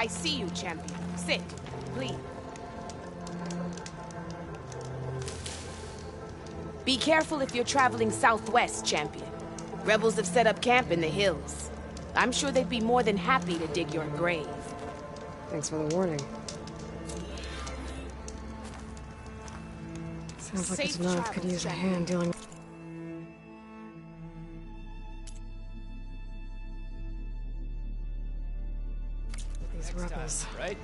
I see you, champion. Sit, please. Be careful if you're traveling southwest, champion. Rebels have set up camp in the hills. I'm sure they'd be more than happy to dig your grave. Thanks for the warning. Sounds like Safe the Tenakth could use a hand dealing with these rebels. Right?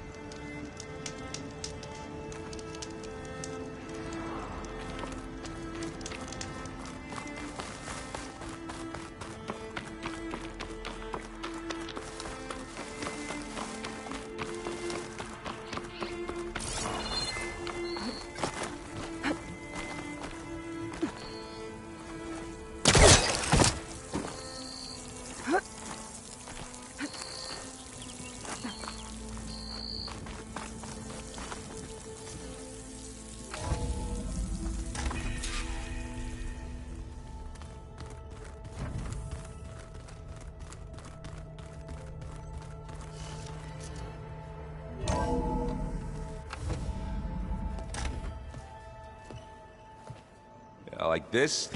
Like this?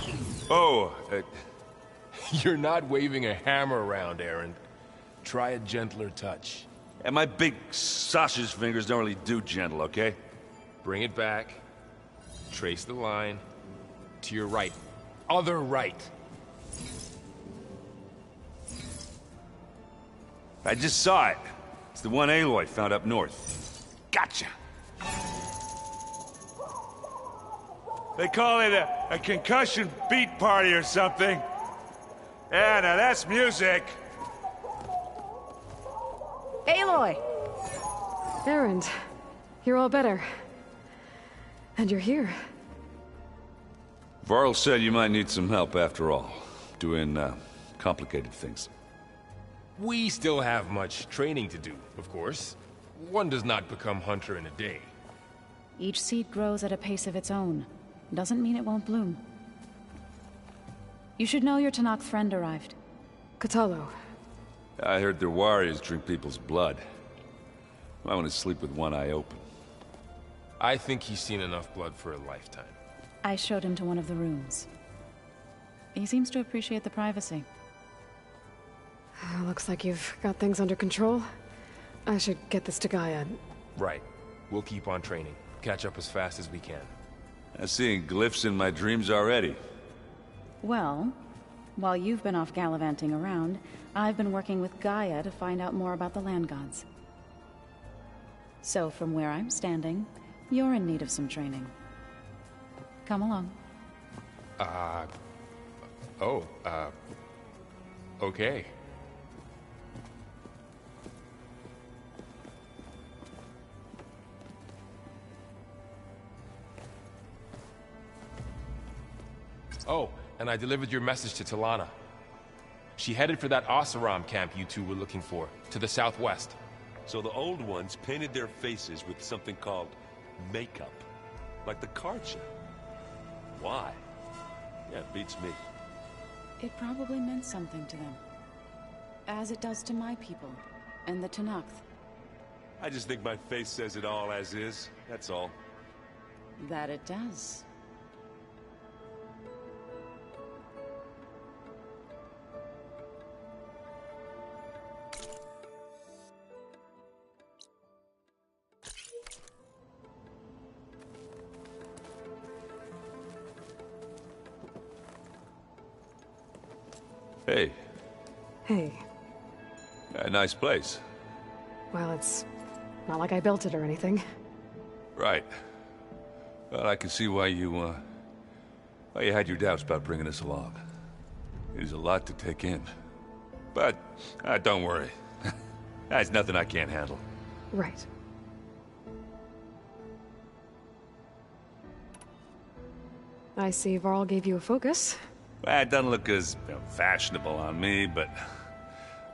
Oh, You're not waving a hammer around, Aaron. Try a gentler touch. and my big sausage fingers don't really do gentle, okay? Bring it back. Trace the line. To your right. Other right. I just saw it. It's the one Aloy found up north. Gotcha! They call it a concussion beat party or something. Yeah, now that's music. Aloy! Erend, you're all better. And you're here. Varl said you might need some help after all. Doing, complicated things. We still have much training to do, of course. One does not become hunter in a day. Each seed grows at a pace of its own. Doesn't mean it won't bloom. You should know your Tenakth friend arrived. Kotallo. I heard their warriors drink people's blood. I want to sleep with one eye open. I think he's seen enough blood for a lifetime. I showed him to one of the rooms. He seems to appreciate the privacy. Looks like you've got things under control. I should get this to Gaia. Right. We'll keep on training. Catch up as fast as we can. I'm seeing glyphs in my dreams already. Well, while you've been off gallivanting around, I've been working with Gaia to find out more about the land gods. So from where I'm standing, you're in need of some training. Come along. Okay. Oh, and I delivered your message to Talana. She headed for that Oseram camp you two were looking for, to the southwest. So the old ones painted their faces with something called makeup. Like the card show. Why? Yeah, it beats me. It probably meant something to them. As it does to my people, and the Tenakth. I just think my face says it all as is, that's all. That it does. Hey, Hey. a nice place. Well, it's not like I built it or anything. Right. Well, I can see why you had your doubts about bringing us along. It is a lot to take in. But, don't worry. That's nothing I can't handle. Right. I see Varl gave you a focus. Well, it doesn't look as fashionable on me, but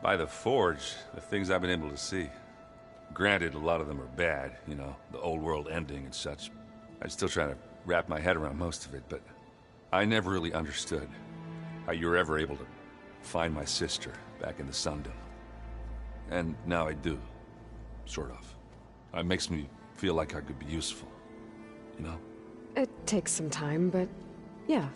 by the Forge, the things I've been able to see. Granted, a lot of them are bad, you know, the old world ending and such. I'm still trying to wrap my head around most of it, but I never really understood how you were ever able to find my sister back in the Sundom. And now I do. sort of. It makes me feel like I could be useful, you know? It takes some time, but yeah.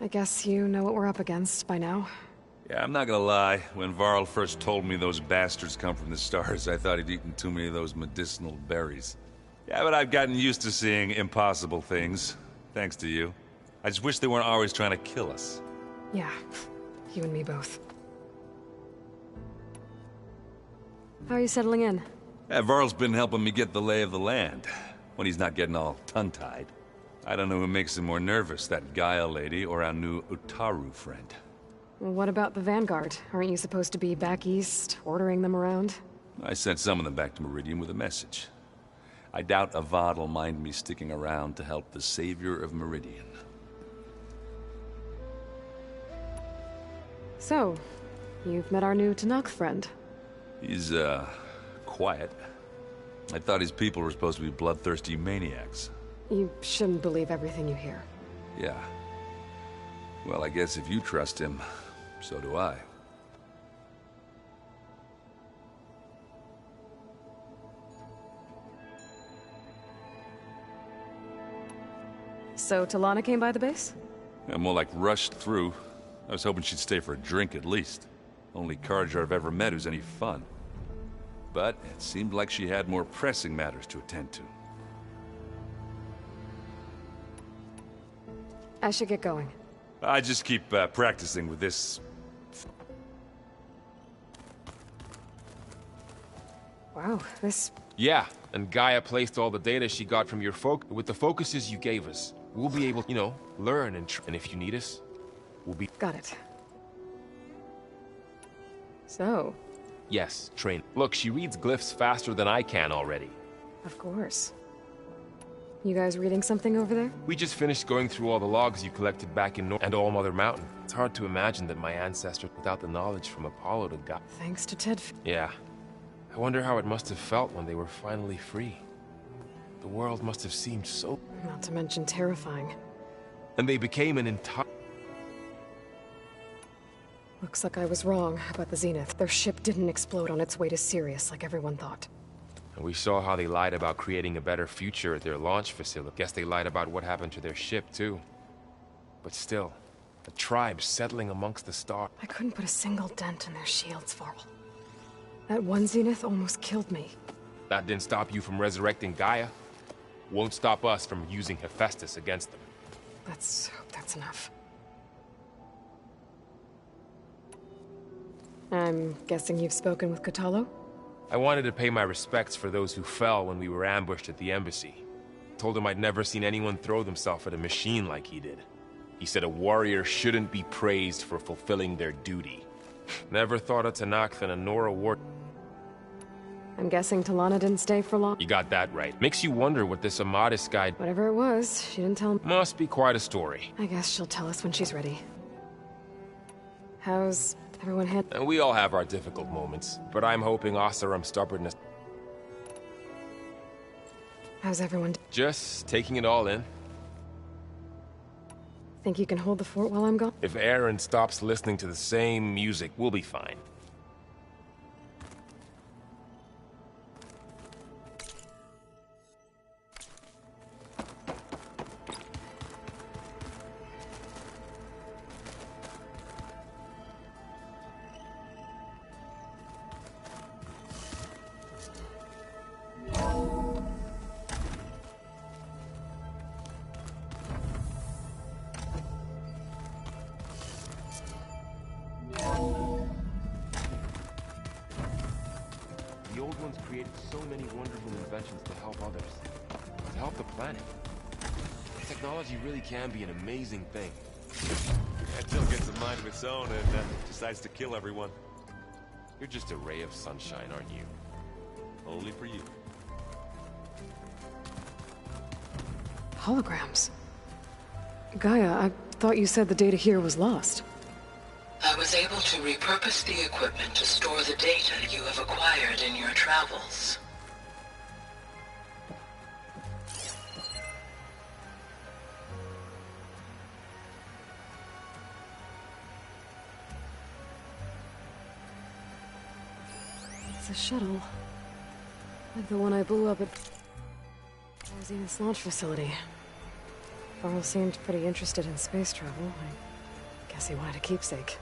I guess you know what we're up against by now. Yeah, I'm not gonna lie. When Varl first told me those bastards come from the stars, I thought he'd eaten too many of those medicinal berries. Yeah, but I've gotten used to seeing impossible things, thanks to you. I just wish they weren't always trying to kill us. Yeah, you and me both. How are you settling in? Yeah, Varl's been helping me get the lay of the land, when he's not getting all tongue-tied. I don't know who makes him more nervous, that Gaia lady or our new Utaru friend. Well, what about the Vanguard? Aren't you supposed to be back east, ordering them around? I sent some of them back to Meridian with a message. I doubt Avad will mind me sticking around to help the savior of Meridian. So, you've met our new Tanakh friend. He's, quiet. I thought his people were supposed to be bloodthirsty maniacs. You shouldn't believe everything you hear. Yeah. Well, I guess if you trust him, so do I. So Talana came by the base? Yeah, more like rushed through. I was hoping she'd stay for a drink at least. Only Carja I've ever met who's any fun. But it seemed like she had more pressing matters to attend to. I should get going. I just keep practicing with this. Wow, this... Yeah, and Gaia placed all the data she got from your with the focuses you gave us. We'll be able, you know, learn and if you need us, we'll be... Got it. So... Yes, train. Look, she reads glyphs faster than I can already. Of course. You guys reading something over there? We just finished going through all the logs you collected back in and All Mother Mountain. It's hard to imagine that my ancestors without the knowledge from Apollo to Gaia. Thanks to Ted. Yeah. I wonder how it must have felt when they were finally free. The world must have seemed so... Not to mention terrifying. And they became an entire... Looks like I was wrong about the Zenith. Their ship didn't explode on its way to Sirius like everyone thought. And we saw how they lied about creating a better future at their launch facility. Guess they lied about what happened to their ship, too. But still, a tribe settling amongst the stars. I couldn't put a single dent in their shields, Varl. That one Zenith almost killed me. That didn't stop you from resurrecting Gaia. Won't stop us from using Hephaestus against them. Let's hope that's enough. I'm guessing you've spoken with Kotallo? I wanted to pay my respects for those who fell when we were ambushed at the embassy. Told him I'd never seen anyone throw themselves at a machine like he did. He said a warrior shouldn't be praised for fulfilling their duty. Never thought a Tanakh than a Nora war... I'm guessing Talana didn't stay for long? You got that right. Makes you wonder what this Amadis guy... Whatever it was, she didn't tell me. Must be quite a story. I guess she'll tell us when she's ready. How's everyone had... And we all have our difficult moments, but I'm hoping Oseram's stubbornness... How's everyone... Just taking it all in. Think you can hold the fort while I'm gone? If Aaron stops listening to the same music, we'll be fine. The old ones created so many wonderful inventions to help others. To help the planet. Technology really can be an amazing thing. Until it gets a mind of its own and decides to kill everyone. You're just a ray of sunshine, aren't you? Only for you. Holograms. Gaia, I thought you said the data here was lost. I was able to repurpose the equipment to store the data you have acquired in your travels. It's a shuttle. Like the one I blew up at Zenith's launch facility. Varl seemed pretty interested in space travel. I guess he wanted a keepsake.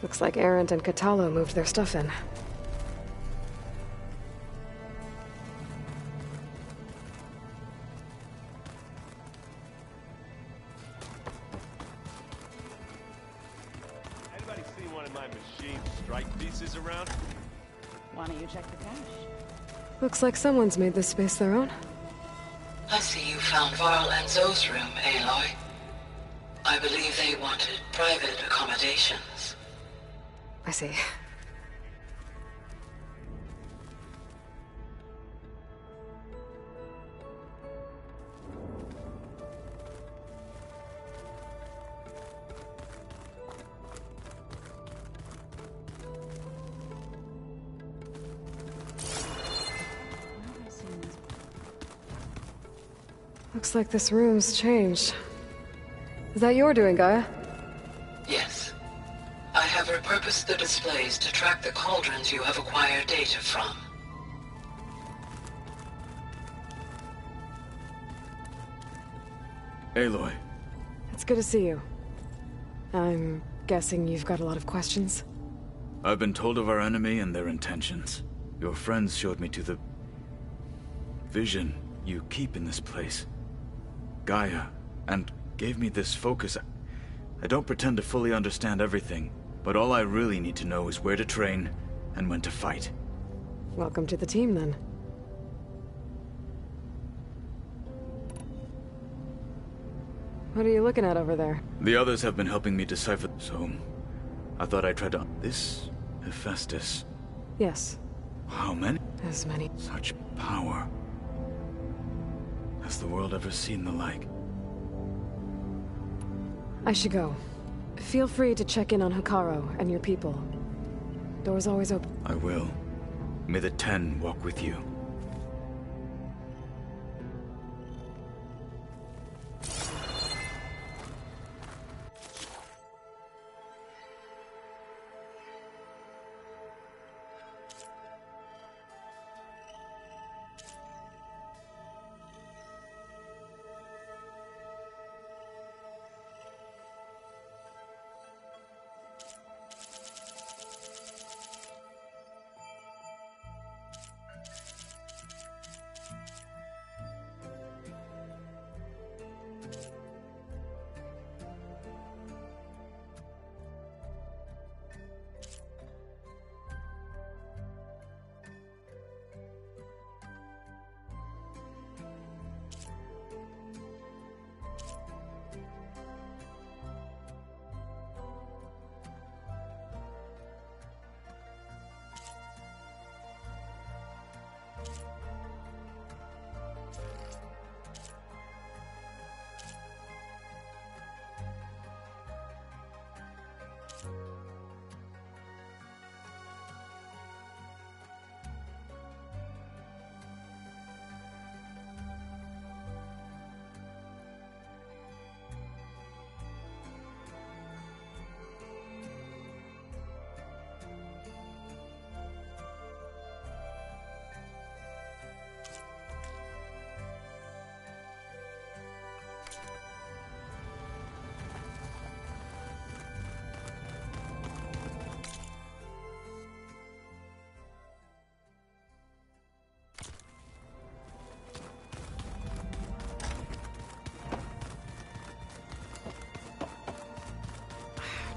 Looks like Erend and Kotallo moved their stuff in. Anybody seen one of my machine strike pieces around? Why don't you check the cache? Looks like someone's made this space their own. I see you found Varl and Zoe's room, Aloy. I believe they wanted private accommodations. I see. Looks like this room's changed. Is that your doing, Gaia? Yes. I have repurposed the displays to track the cauldrons you have acquired data from. Aloy. It's good to see you. I'm guessing you've got a lot of questions? I've been told of our enemy and their intentions. Your friends showed me to the vision you keep in this place. Gaia, and gave me this focus. I don't pretend to fully understand everything, but all I really need to know is where to train and when to fight. Welcome to the team, then. What are you looking at over there? The others have been helping me decipher, so I thought I'd try to... This Hephaestus. Yes. How many? As many. Such power. Has the world ever seen the like? I should go. Feel free to check in on Hekarro and your people. Door's always open. I will. May the Ten walk with you.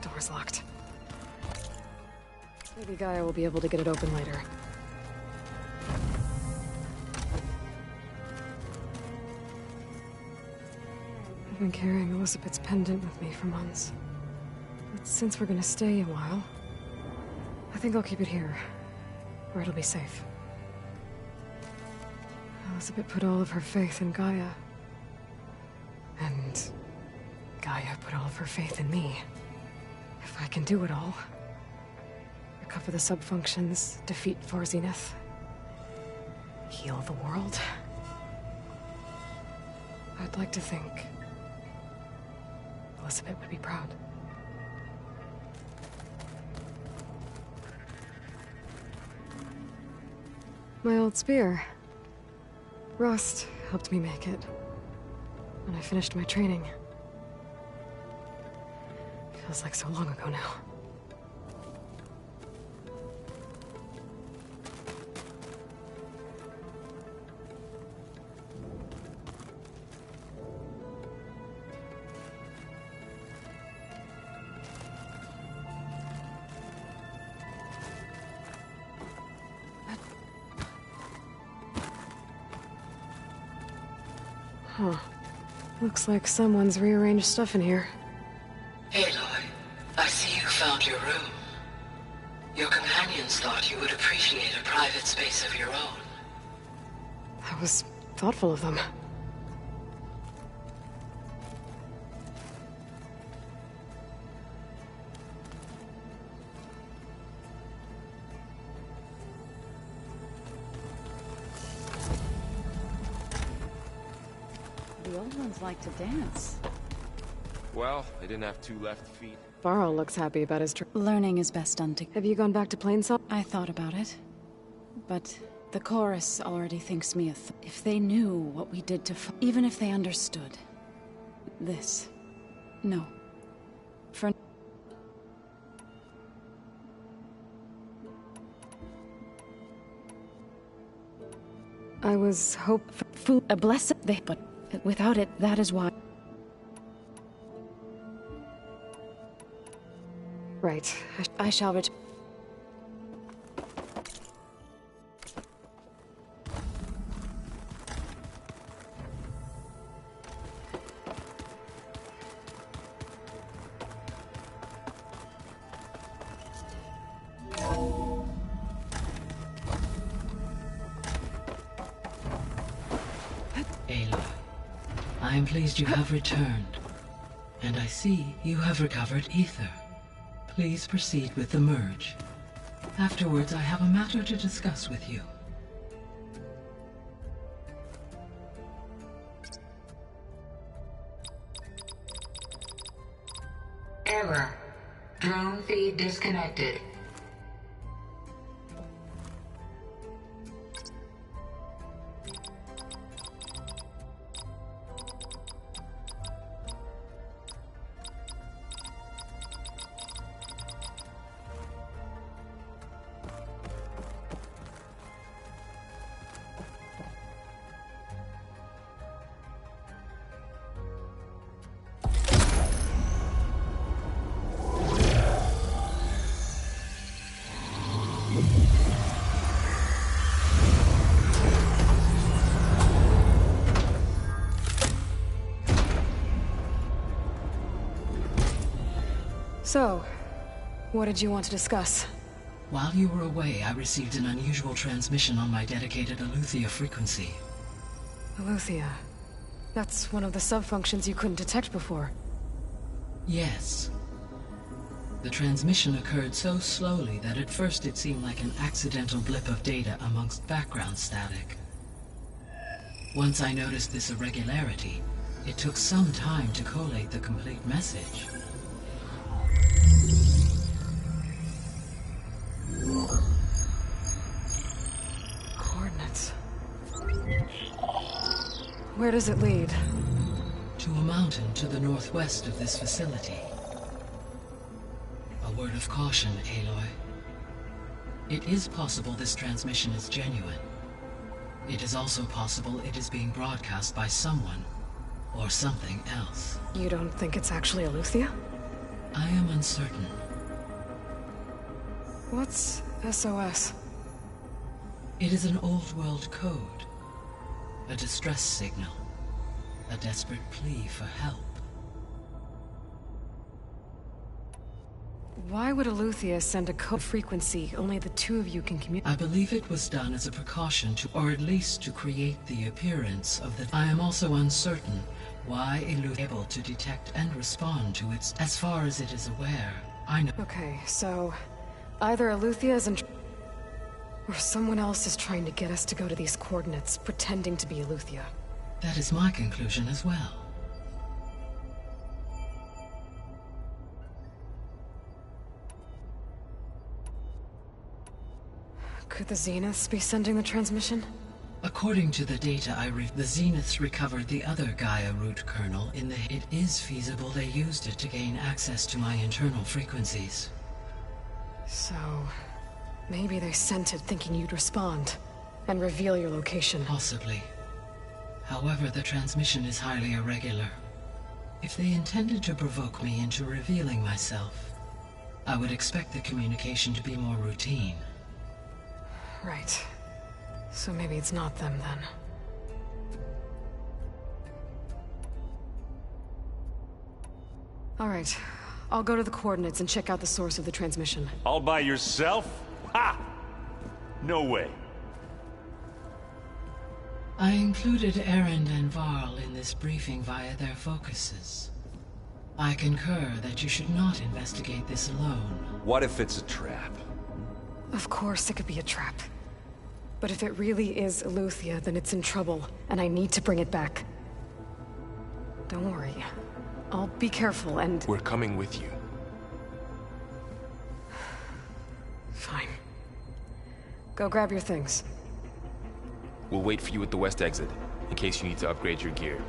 Door's locked. Maybe Gaia will be able to get it open later. I've been carrying Elizabeth's pendant with me for months. But since we're gonna stay a while, I think I'll keep it here, where it'll be safe. Elizabeth put all of her faith in Gaia. And Gaia put all of her faith in me. If I can do it all, recover the sub-functions, defeat Far Zenith, heal the world, I'd like to think Elizabeth would be proud. My old spear. Rust helped me make it when I finished my training. Feels like so long ago now. Huh. Looks like someone's rearranged stuff in here. Aloy, I see you found your room. Your companions thought you would appreciate a private space of your own. That was thoughtful of them. The old ones like to dance. Well, they didn't have two left feet. Varl looks happy about his Learning is best done Have you gone back to Plainsong? I thought about it. But the chorus already thinks me if they knew what we did to even if they understood. This. No. For... I was a blessing. But without it, that is why... Right. I shall return. Aloy, I am pleased you have returned. And I see you have recovered Ether. Please proceed with the merge. Afterwards, I have a matter to discuss with you. Error. Drone feed disconnected. So, what did you want to discuss? While you were away, I received an unusual transmission on my dedicated Eleuthia frequency. Eleuthia. That's one of the sub-functions you couldn't detect before. Yes. The transmission occurred so slowly that at first it seemed like an accidental blip of data amongst background static. Once I noticed this irregularity, it took some time to collate the complete message. Coordinates. Where does it lead? To a mountain to the northwest of this facility. A word of caution, Aloy. It is possible this transmission is genuine. It is also possible it is being broadcast by someone or something else. You don't think it's actually Eleuthia? I am uncertain. What's SOS? It is an old world code. A distress signal. A desperate plea for help. Why would Eleuthia send a code frequency only the two of you can communicate? I believe it was done as a precaution to, or at least to create the appearance of the... I am also uncertain why Eleuthia is able to detect and respond to its... As far as it is aware, I know... Okay, so... either Eleuthia is in... or someone else is trying to get us to go to these coordinates, pretending to be Eleuthia. That is my conclusion as well. Could the Zeniths be sending the transmission? According to the data the Zeniths recovered the other Gaia root kernel in the... It is feasible they used it to gain access to my internal frequencies. So... maybe they sent it thinking you'd respond, and reveal your location. Possibly. However, the transmission is highly irregular. If they intended to provoke me into revealing myself, I would expect the communication to be more routine. Right. So maybe it's not them, then. All right. I'll go to the coordinates and check out the source of the transmission. All by yourself? Ha! No way. I included Erend and Varl in this briefing via their focuses. I concur that you should not investigate this alone. What if it's a trap? Of course it could be a trap. But if it really is Eleuthia, then it's in trouble, and I need to bring it back. Don't worry. I'll be careful and... We're coming with you. Fine. Go grab your things. We'll wait for you at the west exit, in case you need to upgrade your gear.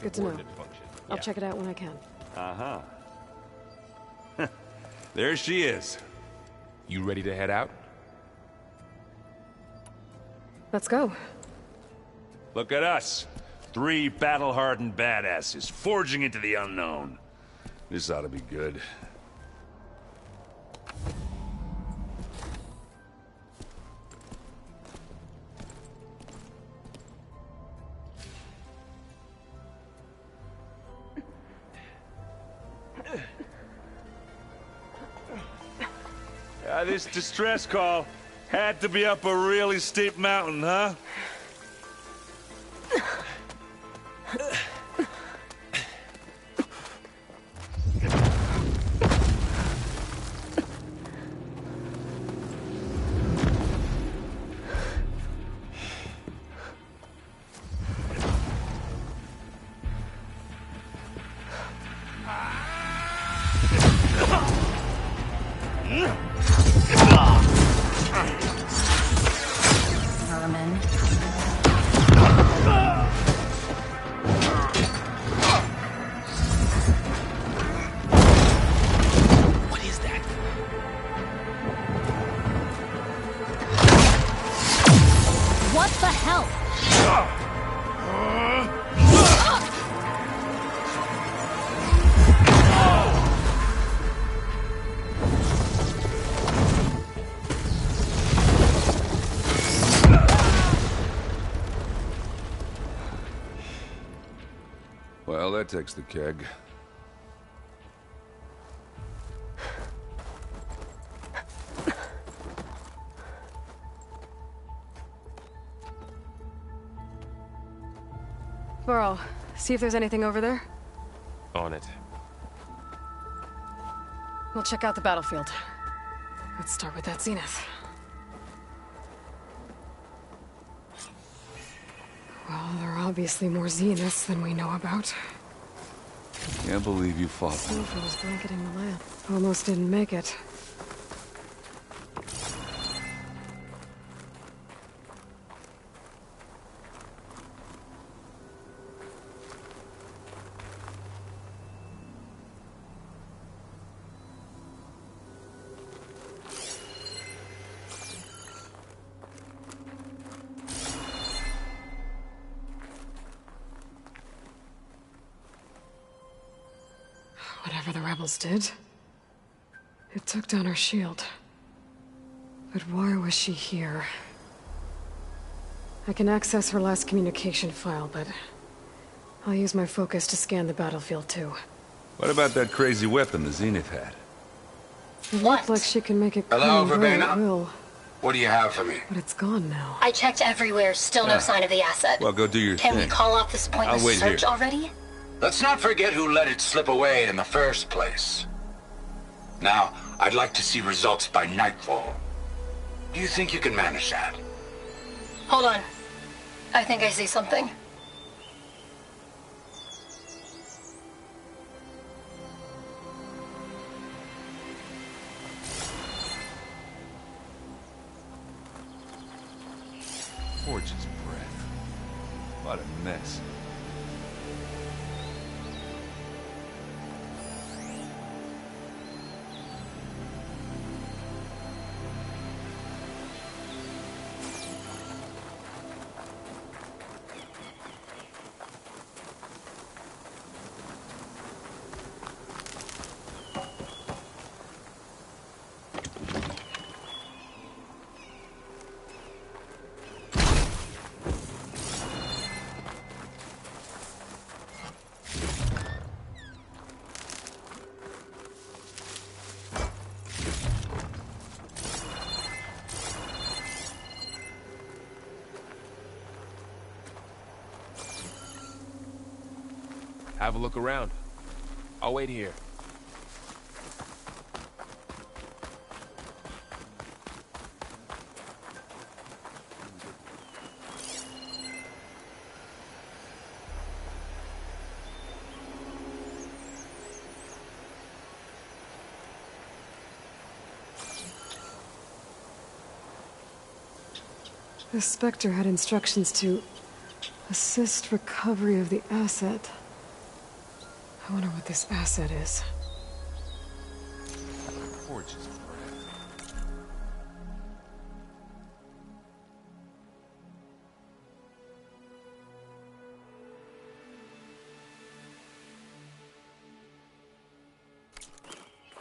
Good to know. I'll check it out when I can. Uh-huh. There she is. You ready to head out? Let's go. Look at us. 3 battle-hardened badasses forging into the unknown. This ought to be good. This distress call had to be up a really steep mountain, huh? Well, that takes the keg. Varl, see if there's anything over there. On it. We'll check out the battlefield. Let's start with that Zenith. Well, there are obviously more Zeniths than we know about. Can't believe you fought them. Silver was blanketing the land. Almost didn't make it. whatever the rebels did. It took down her shield. But why was she here? I can access her last communication file, but I'll use my focus to scan the battlefield too. What about that crazy weapon the Zenith had? It looked like she can make it Hello, come and go at will, What do you have for me? but it's gone now. I checked everywhere, still no sign of the asset. Well, go do your Can thing. we call off this pointless I'll wait search here. already? Let's not forget who let it slip away in the first place. Now, I'd like to see results by nightfall. Do you think you can manage that? Hold on. I think I see something. Forge's breath. What a mess. Have a look around. I'll wait here. The Spectre had instructions to assist recovery of the asset. I wonder what this asset is. Forge's breath.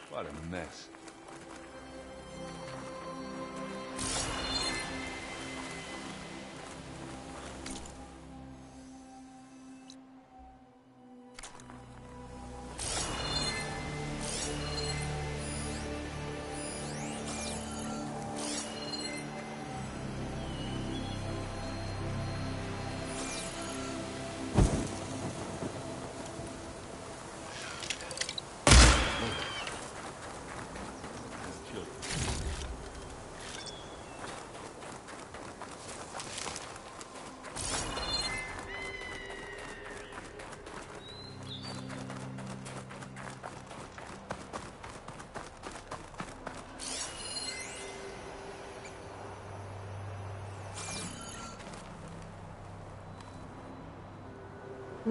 What a mess.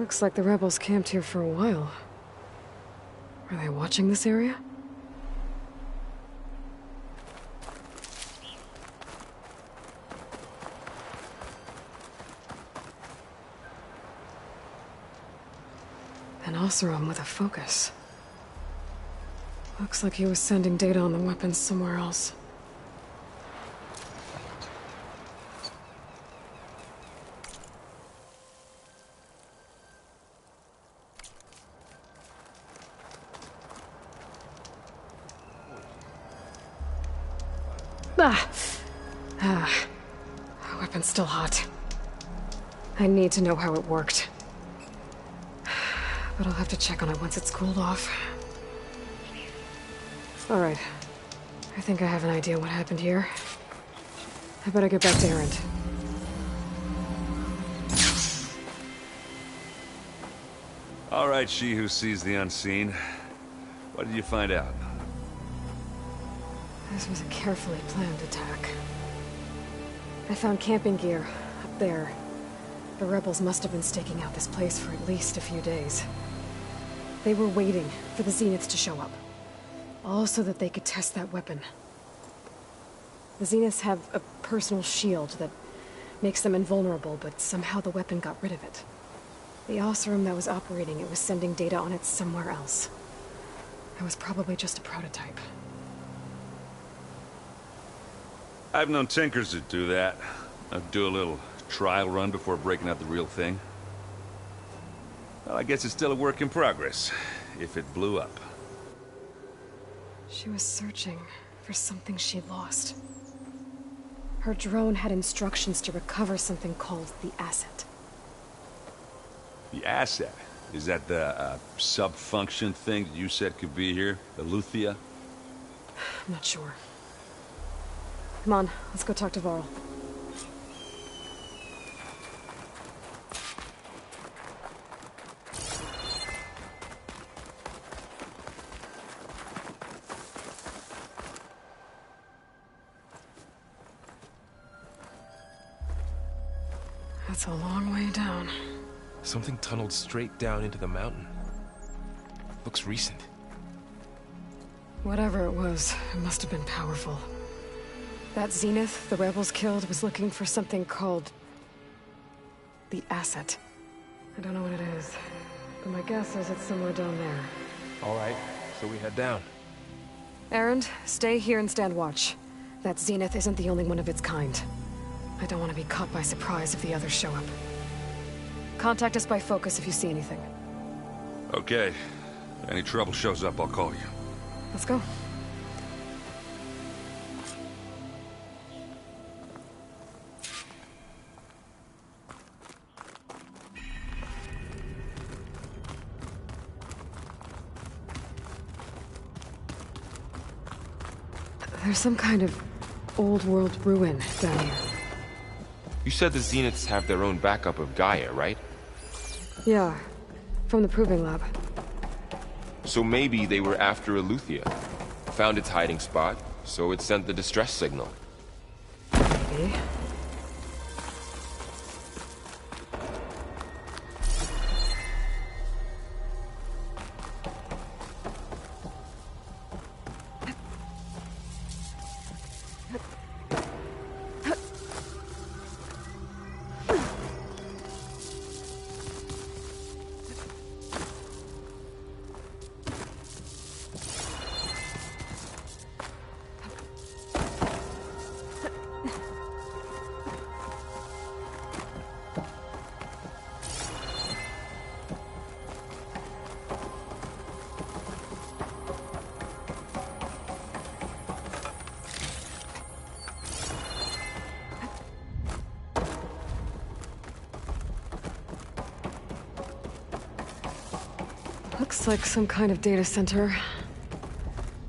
Looks like the rebels camped here for a while. Are they watching this area? An Oseram with a focus. Looks like he was sending data on the weapons somewhere else. The weapon's still hot. I need to know how it worked. But I'll have to check on it once it's cooled off. Alright. I think I have an idea what happened here. I better get back to Erend. All right, she who sees the unseen. What did you find out? This was a carefully planned attack. I found camping gear up there. The rebels must have been staking out this place for at least a few days. They were waiting for the Zeniths to show up. All so that they could test that weapon. The Zeniths have a personal shield that makes them invulnerable, but somehow the weapon got rid of it. The Oseram that was operating it was sending data on it somewhere else. It was probably just a prototype. I've known tinkers that do that. I'd do a little trial run before breaking out the real thing. Well, I guess it's still a work in progress, if it blew up. She was searching for something she lost. Her drone had instructions to recover something called the Asset. The Asset? Is that the sub-function thing that you said could be here? The Luthia? I'm not sure. Come on, let's go talk to Varl. That's a long way down. Something tunneled straight down into the mountain. Looks recent. Whatever it was, it must have been powerful. That Zenith the rebels killed was looking for something called the Asset. I don't know what it is, but my guess is it's somewhere down there. All right, so we head down. Erend, stay here and stand watch. That Zenith isn't the only one of its kind. I don't want to be caught by surprise if the others show up. Contact us by focus if you see anything. Okay. If any trouble shows up, I'll call you. Let's go. There's some kind of old-world ruin down here. You said the Zeniths have their own backup of Gaia, right? Yeah, from the Proving Lab. So maybe they were after Eleuthia. Found its hiding spot, so it sent the distress signal. Maybe. Looks like some kind of data center.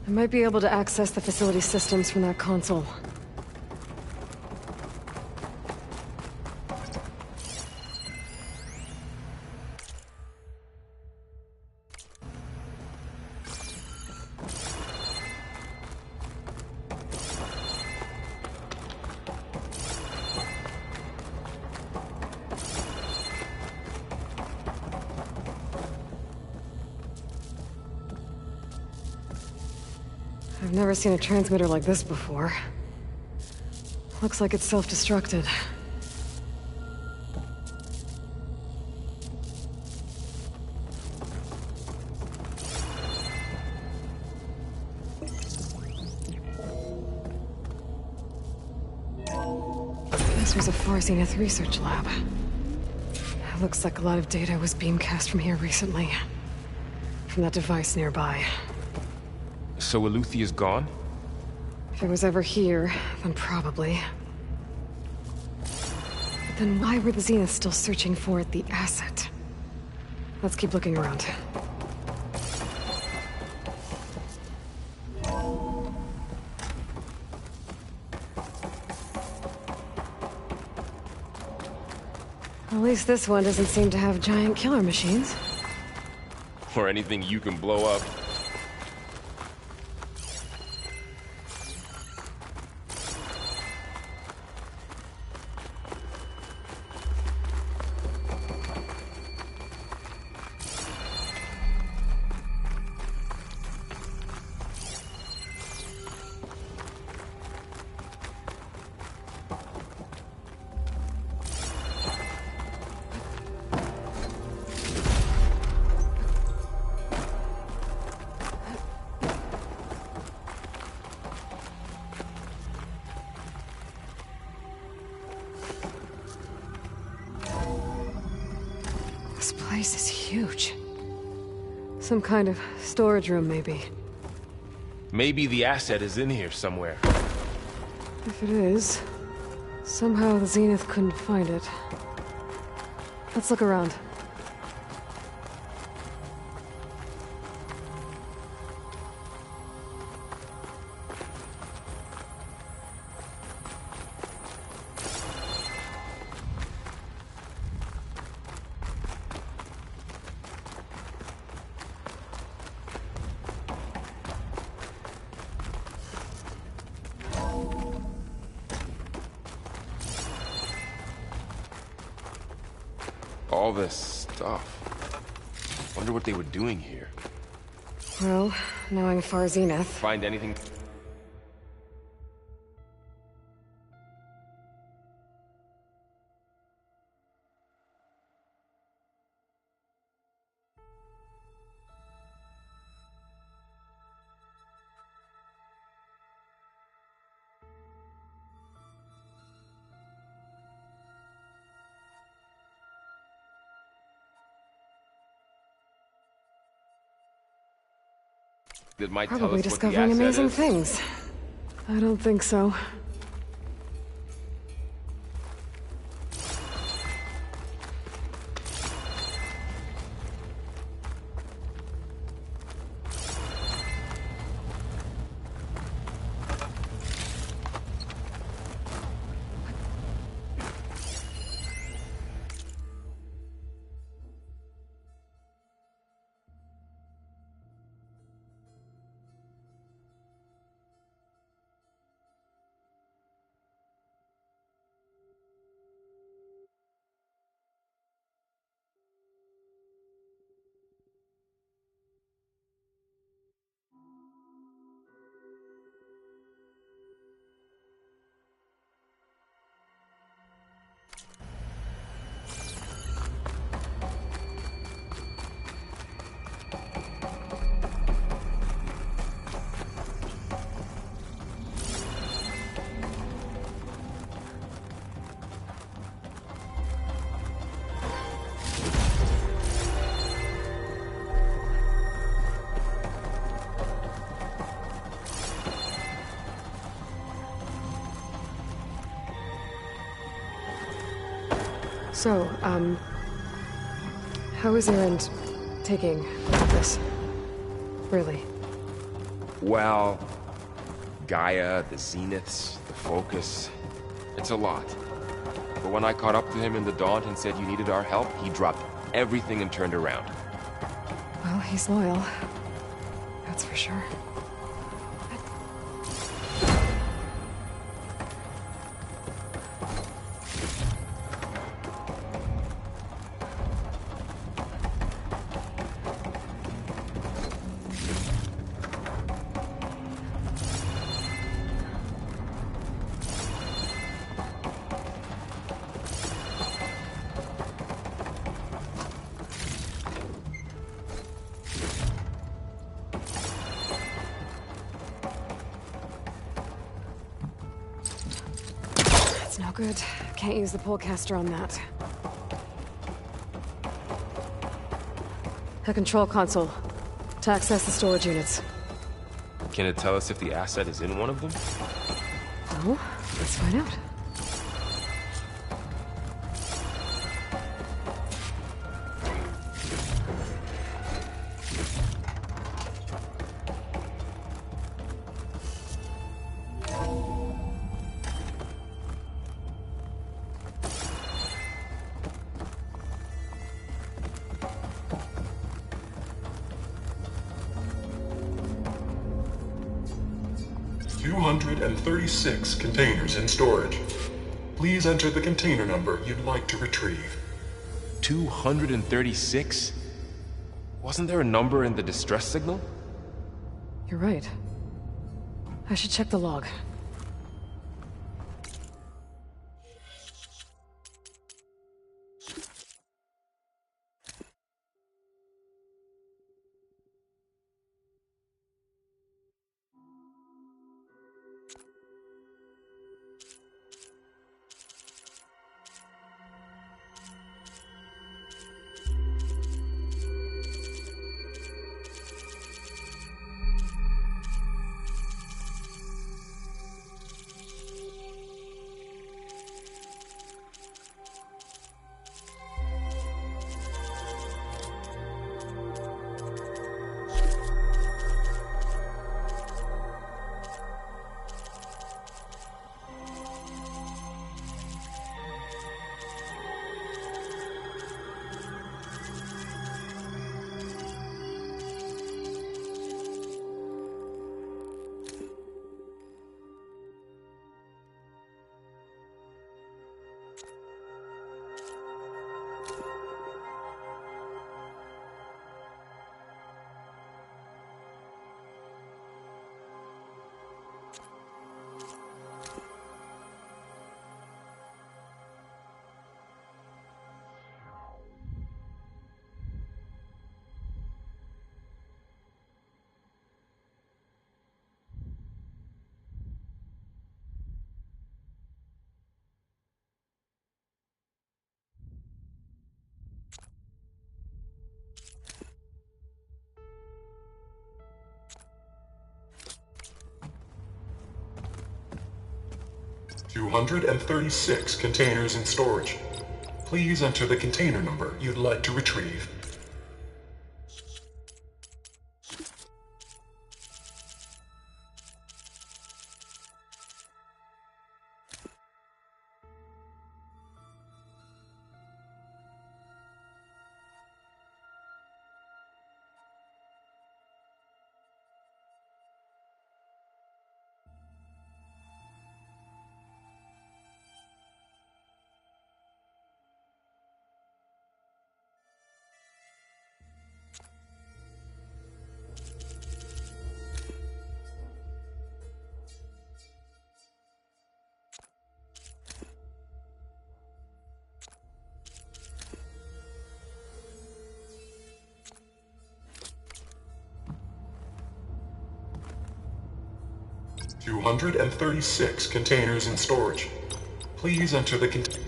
I might be able to access the facility systems from that console. I've never seen a transmitter like this before. Looks like it's self-destructed. This was a Far Zenith research lab. It looks like a lot of data was beamcast from here recently. From that device nearby. So Eleuthia's gone? If it was ever here, then probably. But then why were the Zeniths still searching for the Asset? Let's keep looking around. At least this one doesn't seem to have giant killer machines. Or anything you can blow up. This place is huge. Some kind of storage room, maybe. Maybe the asset is in here somewhere. If it is, somehow the Zenith couldn't find it. Let's look around. All this stuff. Wonder what they were doing here. Well, knowing Far Zenith... Find anything? That might tell Probably us what the discovering asset amazing is. things. I don't think so. So, how is Erend taking this? Really? Well, Gaia, the Zeniths, the Focus. It's a lot. But when I caught up to him in the Daunt and said you needed our help, he dropped everything and turned around. Well, he's loyal. That's for sure. That's no good. Can't use the polecaster on that. A control console. To access the storage units. Can it tell us if the asset is in one of them? Well, let's find out. $236 containers in storage. Please enter the container number you'd like to retrieve. 236? Wasn't there a number in the distress signal? You're right. I should check the log. 236 containers in storage. Please enter the container number you'd like to retrieve. $236 containers in storage. Please enter the container.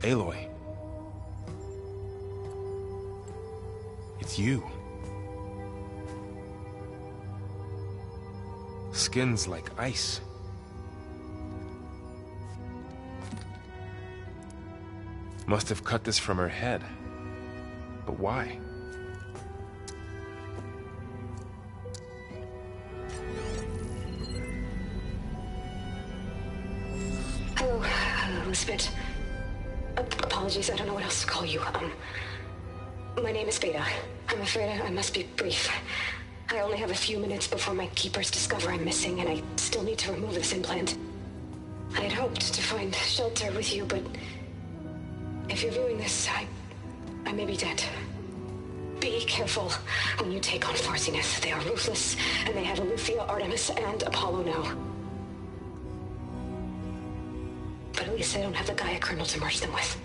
Aloy. It's you. Skin's like ice. Must have cut this from her head. But why? Hello, Elizabeth. Apologies, I don't know what else to call you. My name is Beta. I'm afraid I must be brief. I only have a few minutes before my keepers discover I'm missing, and I still need to remove this implant. I had hoped to find shelter with you, but if you're viewing this, I may be dead. Be careful when you take on Far Zenith. They are ruthless, and they have Eleuthia, Artemis, and Apollo now. But at least they don't have the Gaia kernel to merge them with.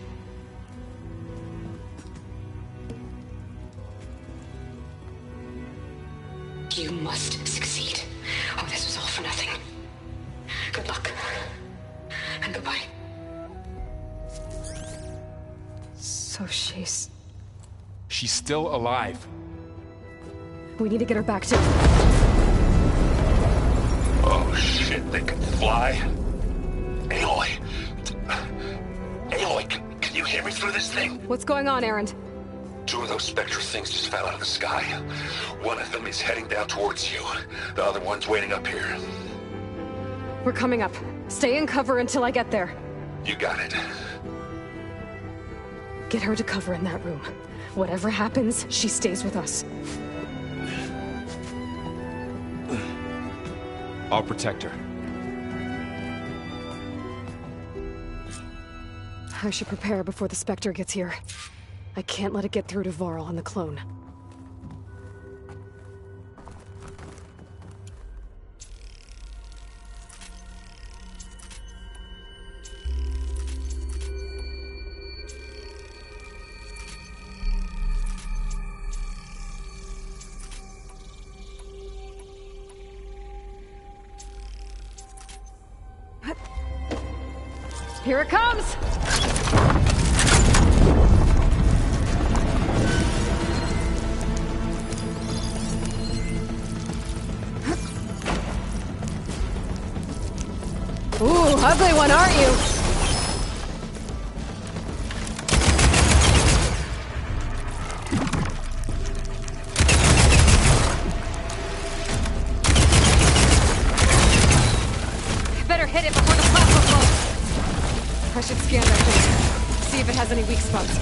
You must succeed, or this was all for nothing. Good luck. And goodbye. So she's still alive. We need to get her back to... Oh shit, they can fly? Aloy! Aloy, can you hear me through this thing? What's going on, Erend? 2 of those Spectre things just fell out of the sky. One of them is heading down towards you. The other one's waiting up here. We're coming up. Stay in cover until I get there. You got it. Get her to cover in that room. Whatever happens, she stays with us. I'll protect her. I should prepare before the Spectre gets here. I can't let it get through to Varl and the clone. Here it comes! Ooh, ugly one, aren't you? Better hit it before the plasma flows. I should scan that thing. See if it has any weak spots.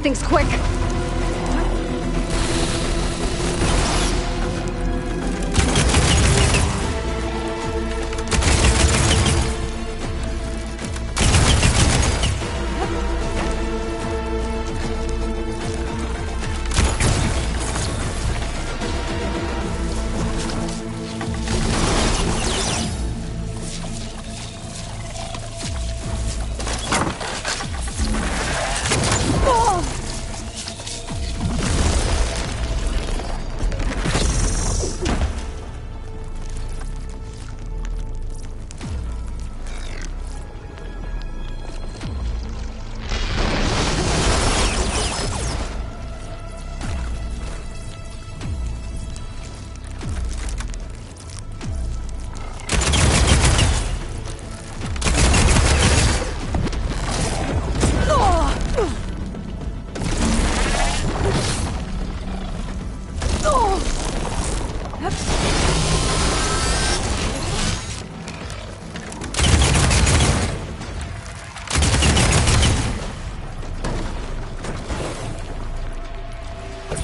things quick!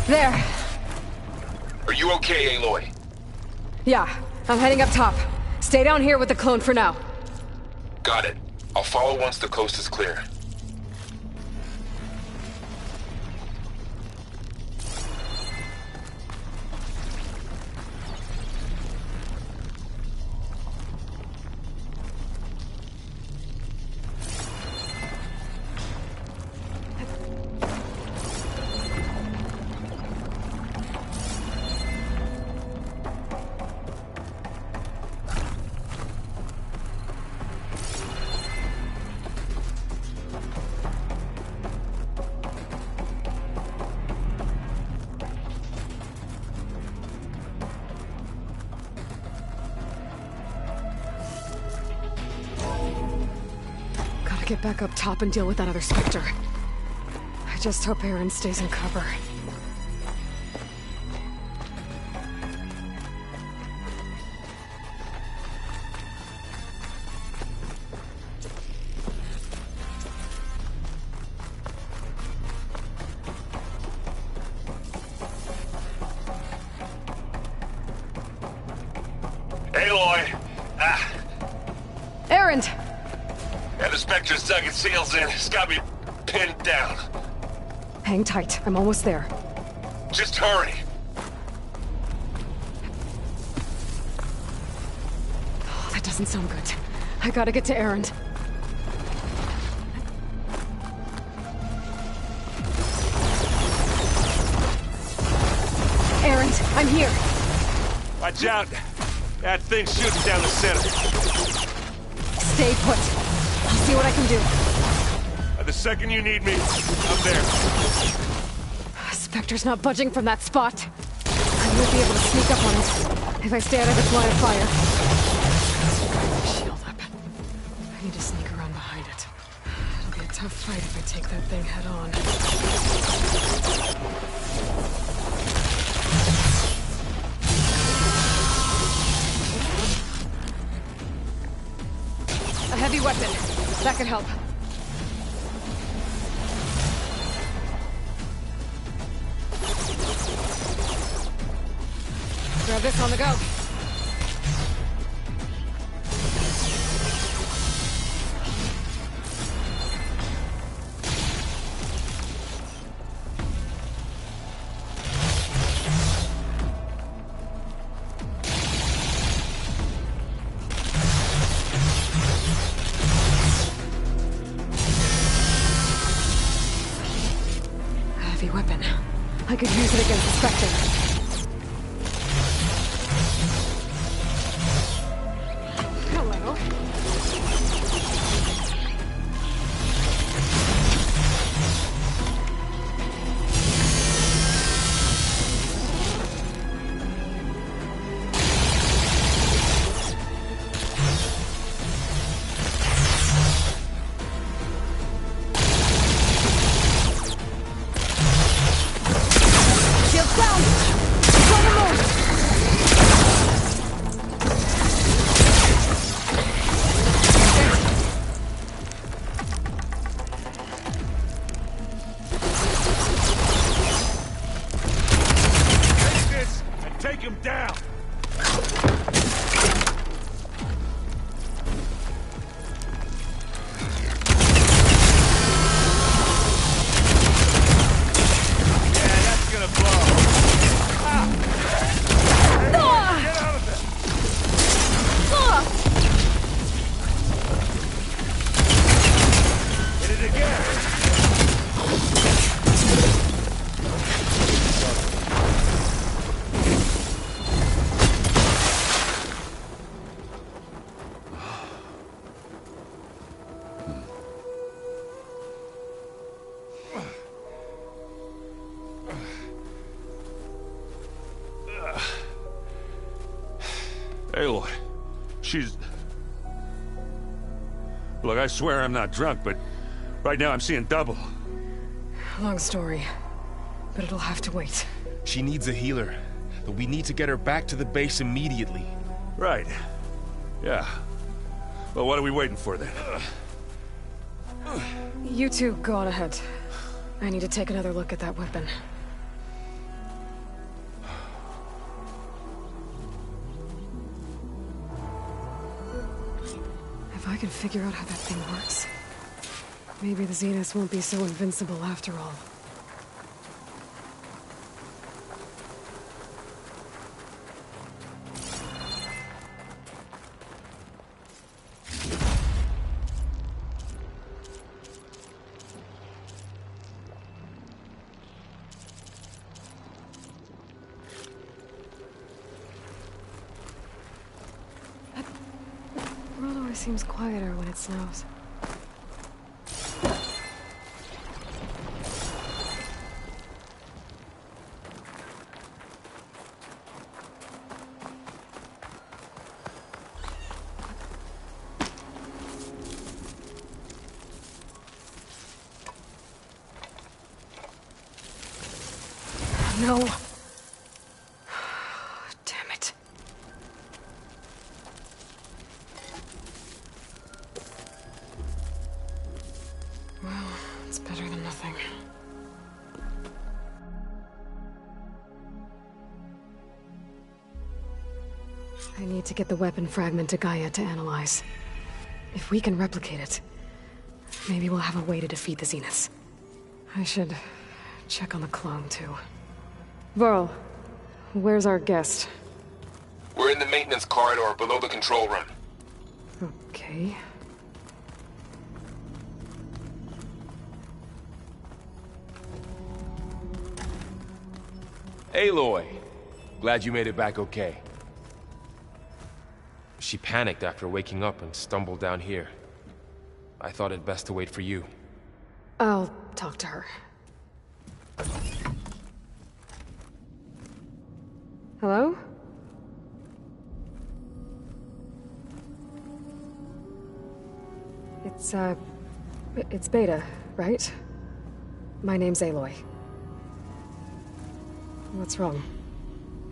There. Are you okay, Aloy? Yeah, I'm heading up top. Stay down here with the clone for now. Got it. I'll follow once the coast is clear. Get back up top and deal with that other Spectre. I just hope Erend stays in cover. Aloy! Erend! Yeah, the Spectre's dug its heels in. It's got me pinned down. Hang tight. I'm almost there. Just hurry. Oh, that doesn't sound good. I gotta get to Erend. Erend, I'm here. Watch out. That thing's shooting down the center. Stay put. I'll see what I can do. The second you need me, I'm there. Spectre's not budging from that spot. I won't be able to sneak up on it if I stay out of its line of fire. Shield up. I need to sneak around behind it. It'll be a tough fight if I take that thing head on. A heavy weapon. That could help. Grab this on the go. Heavy weapon. I could use it against the Spectre. Down! Aloy, she's... Look, I swear I'm not drunk, but right now I'm seeing double. Long story, but it'll have to wait. She needs a healer, but we need to get her back to the base immediately. Right. Yeah. Well, what are we waiting for then? You two go on ahead. I need to take another look at that weapon. If I can figure out how that thing works, maybe the Zeniths won't be so invincible after all. The world always seems quieter when it snows. No. Damn it. Well, it's better than nothing. I need to get the weapon fragment to Gaia to analyze. If we can replicate it, maybe we'll have a way to defeat the Zeniths. I should check on the clone, too. Varl, where's our guest? We're in the maintenance corridor below the control room. Okay. Aloy! Glad you made it back okay. She panicked after waking up and stumbled down here. I thought it best to wait for you. I'll talk to her. Hello? It's Beta, right? My name's Aloy. What's wrong?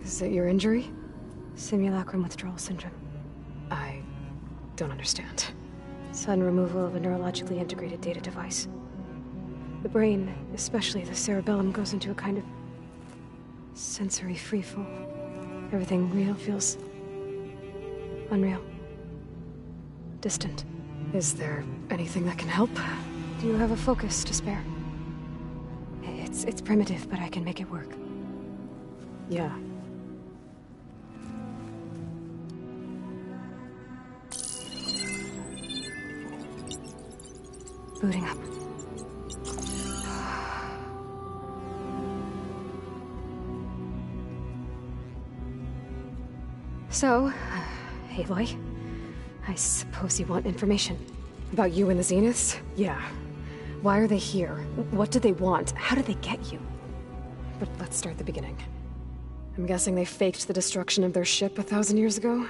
Is it your injury? Simulacrum withdrawal syndrome. I don't understand. Sudden removal of a neurologically integrated data device. The brain, especially the cerebellum, goes into a kind of sensory freefall. Everything real feels unreal. Distant. Is there anything that can help? Do you have a focus to spare? It's primitive, but I can make it work. Yeah. Booting up. So, Aloy, I suppose you want information. About you and the Zeniths? Yeah. Why are they here? What do they want? How did they get you? But let's start at the beginning. I'm guessing they faked the destruction of their ship 1,000 years ago?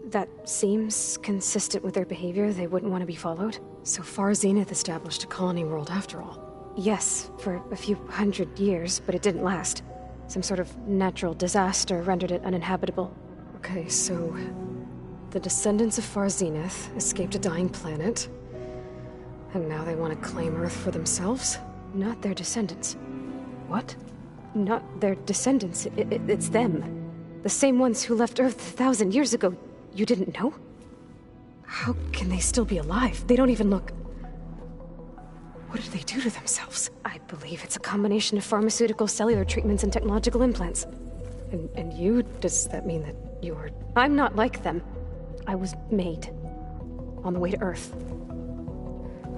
That seems consistent with their behavior. They wouldn't want to be followed. So far, Zenith established a colony world after all. Yes, for a few hundred years, but it didn't last. Some sort of natural disaster rendered it uninhabitable. Okay, so the descendants of Far Zenith escaped a dying planet, and now they want to claim Earth for themselves? Not their descendants. What? Not their descendants. It's them. The same ones who left Earth 1,000 years ago. You didn't know? How can they still be alive? They don't even look... What did they do to themselves? I believe it's a combination of pharmaceutical, cellular treatments, and technological implants. And you? Does that mean that you're... I'm not like them. I was made. On the way to Earth.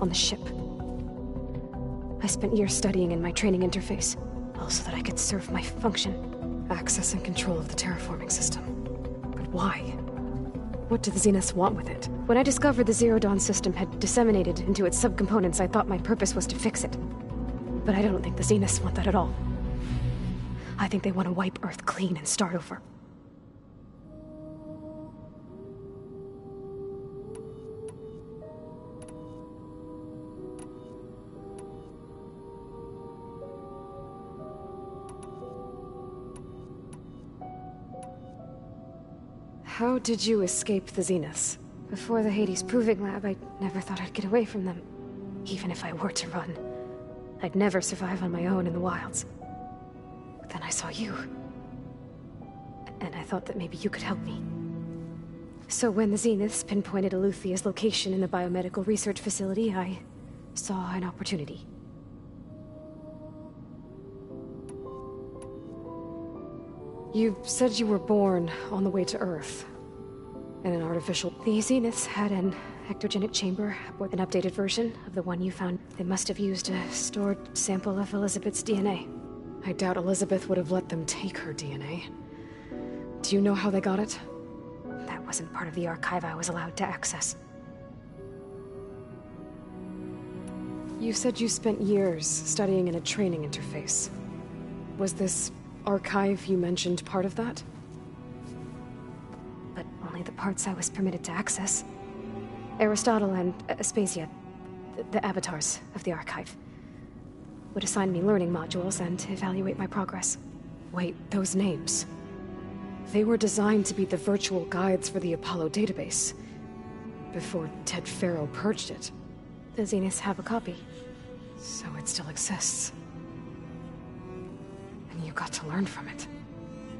On the ship. I spent years studying in my training interface, all so that I could serve my function. Access and control of the terraforming system. But why? What do the Zeniths want with it? When I discovered the Zero Dawn system had disseminated into its subcomponents, I thought my purpose was to fix it. But I don't think the Zeniths want that at all. I think they want to wipe Earth clean and start over. How did you escape the Zeniths? Before the Hades Proving Lab, I never thought I'd get away from them. Even if I were to run, I'd never survive on my own in the wilds. But then I saw you. And I thought that maybe you could help me. So when the Zeniths pinpointed Eluthia's location in the biomedical research facility, I saw an opportunity. You said you were born on the way to Earth. In an artificial... The Zeniths had an ectogenic chamber, or an updated version of the one you found. They must have used a stored sample of Elizabeth's DNA. I doubt Elizabeth would have let them take her DNA. Do you know how they got it? That wasn't part of the archive I was allowed to access. You said you spent years studying in a training interface. Was this archive you mentioned part of that? But only the parts I was permitted to access. Aristotle and Aspasia, the avatars of the archive, would assign me learning modules and evaluate my progress. Wait, those names. They were designed to be the virtual guides for the Apollo database, before Ted Faro purged it. The Zeniths have a copy, so it still exists. And you got to learn from it.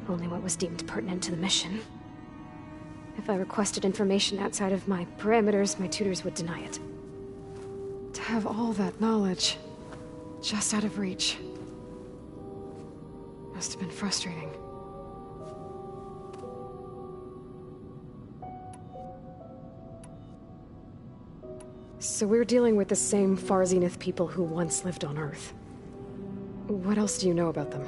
Only what was deemed pertinent to the mission. If I requested information outside of my parameters, my tutors would deny it. To have all that knowledge, just out of reach, must have been frustrating. So we're dealing with the same Far Zenith people who once lived on Earth. What else do you know about them?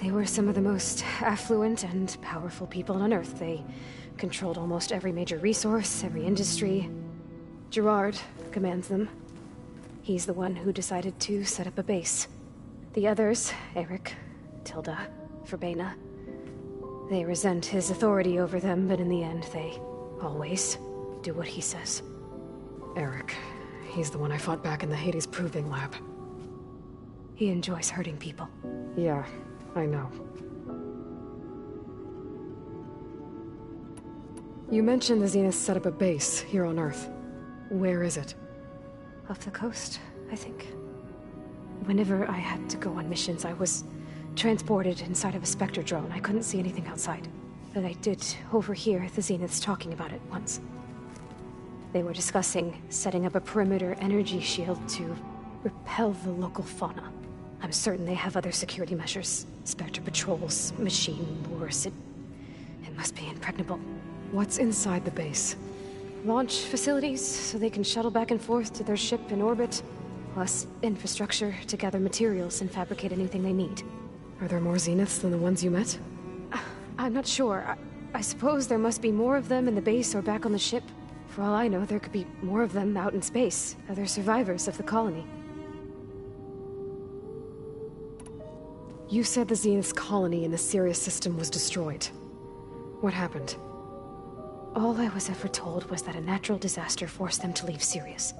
They were some of the most affluent and powerful people on Earth. They controlled almost every major resource, every industry. Gerard commands them. He's the one who decided to set up a base. The others, Eric, Tilda, Verbena, they resent his authority over them, but in the end, they always do what he says. Eric. He's the one I fought back in the Hades Proving Lab. He enjoys hurting people. Yeah, I know. You mentioned the Zeniths set up a base here on Earth. Where is it? Off the coast, I think. Whenever I had to go on missions, I was transported inside of a Spectre drone. I couldn't see anything outside. But I did overhear the Zeniths talking about it once. They were discussing setting up a perimeter energy shield to repel the local fauna. I'm certain they have other security measures. Spectre patrols, machine lures. It must be impregnable. What's inside the base? Launch facilities, so they can shuttle back and forth to their ship in orbit. Plus infrastructure to gather materials and fabricate anything they need. Are there more Zeniths than the ones you met? I'm not sure. I suppose there must be more of them in the base or back on the ship. For all I know, there could be more of them out in space, other survivors of the colony. You said the Zenith's colony in the Sirius system was destroyed. What happened? All I was ever told was that a natural disaster forced them to leave Sirius.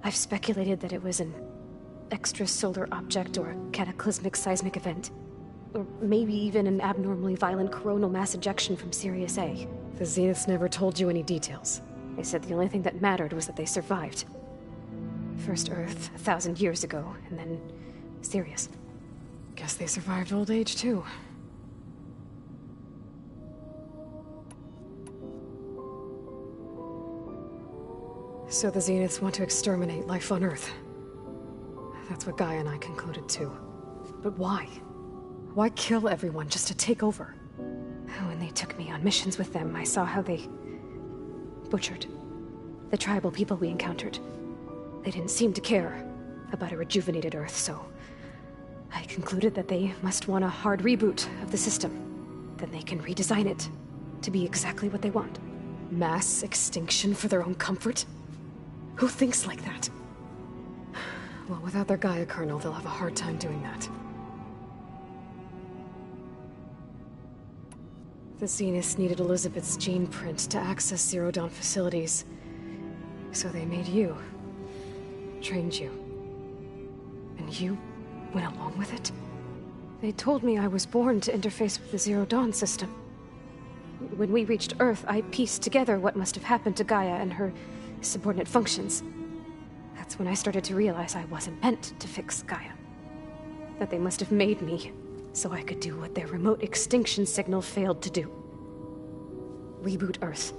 I've speculated that it was an extrasolar object or a cataclysmic seismic event. Or maybe even an abnormally violent coronal mass ejection from Sirius A. The Zeniths never told you any details. They said the only thing that mattered was that they survived. First Earth, 1,000 years ago, and then Sirius. Guess they survived old age, too. So the Zeniths want to exterminate life on Earth. That's what Gaia and I concluded, too. But why? Why kill everyone just to take over? When they took me on missions with them, I saw how they butchered the tribal people we encountered. They didn't seem to care about a rejuvenated Earth, so I concluded that they must want a hard reboot of the system. Then they can redesign it to be exactly what they want. Mass extinction for their own comfort? Who thinks like that? Well, without their Gaia kernel, they'll have a hard time doing that. The Zeniths needed Elizabeth's gene print to access Zero Dawn facilities. So they made you. Trained you. And you went along with it? They told me I was born to interface with the Zero Dawn system. when we reached Earth, I pieced together what must have happened to Gaia and her subordinate functions. That's when I started to realize I wasn't meant to fix Gaia. That they must have made me so I could do what their remote extinction signal failed to do. Reboot Earth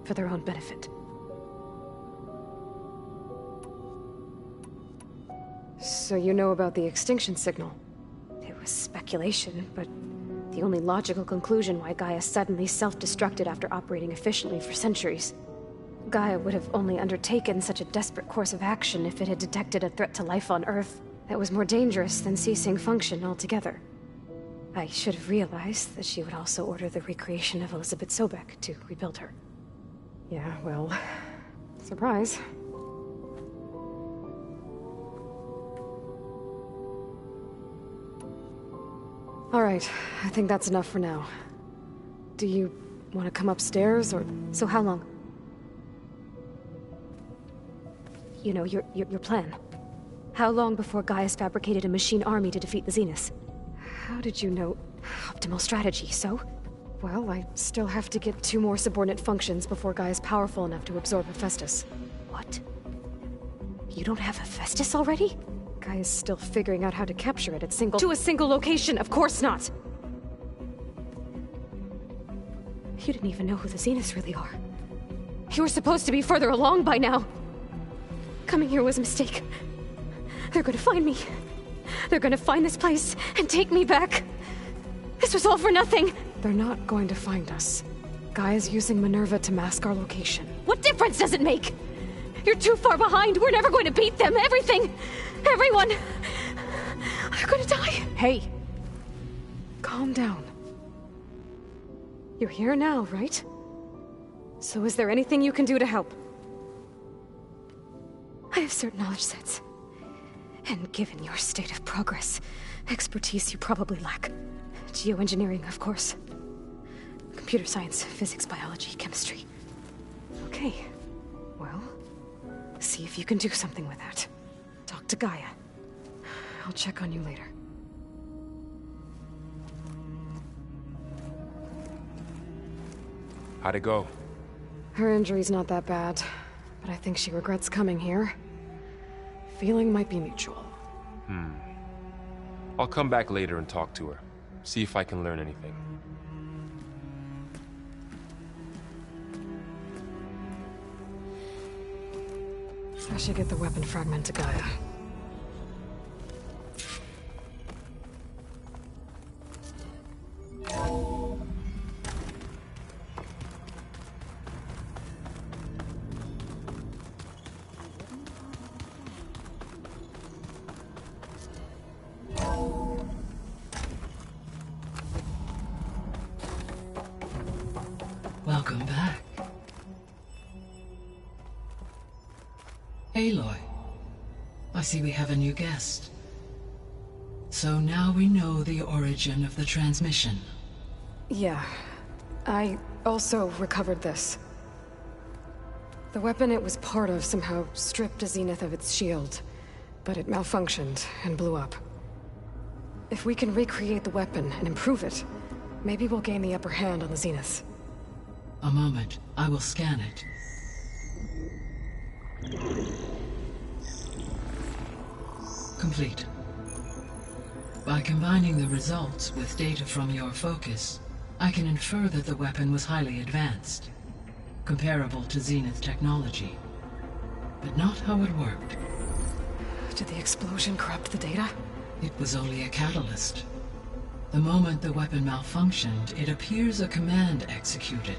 for their own benefit. So you know about the extinction signal? It was speculation, but the only logical conclusion why Gaia suddenly self-destructed after operating efficiently for centuries. Gaia would have only undertaken such a desperate course of action if it had detected a threat to life on Earth that was more dangerous than ceasing function altogether. I should have realized that she would also order the recreation of Elizabeth Sobek to rebuild her. Yeah, well, surprise. All right, I think that's enough for now. Do you want to come upstairs, or... So how long? You know, your plan. How long before Gaia's fabricated a machine army to defeat the Zeniths? How did you know? Optimal strategy, so? Well, I still have to get 2 more subordinate functions before Gaia's powerful enough to absorb Hephaestus. What? You don't have Hephaestus already? Gaia's still figuring out how to capture it to a single location, of course not! You didn't even know who the Zeniths really are. You were supposed to be further along by now. Coming here was a mistake. They're gonna find me. They're gonna find this place and take me back. This was all for nothing. They're not going to find us. Gaia's using Minerva to mask our location. What difference does it make? You're too far behind. We're never going to beat them. Everything. Everyone. They're gonna die. Hey. Calm down. You're here now, right? So is there anything you can do to help? I have certain knowledge sets. And given your state of progress, expertise you probably lack. Geoengineering, of course. Computer science, physics, biology, chemistry. Okay. Well, see if you can do something with that. Talk to Gaia. I'll check on you later. How'd it go? Her injury's not that bad, but I think she regrets coming here. Feeling might be mutual. I'll come back later and talk to her. See if I can learn anything. I should get the weapon fragment to Gaia. Welcome back. Aloy, I see we have a new guest. So now we know the origin of the transmission. Yeah. I also recovered this. The weapon it was part of somehow stripped a Zenith of its shield, but it malfunctioned and blew up. If we can recreate the weapon and improve it, maybe we'll gain the upper hand on the Zeniths. A moment. I will scan it. Complete. By combining the results with data from your focus, I can infer that the weapon was highly advanced, comparable to Zenith technology, but not how it worked. Did the explosion corrupt the data? It was only a catalyst. The moment the weapon malfunctioned, it appears a command executed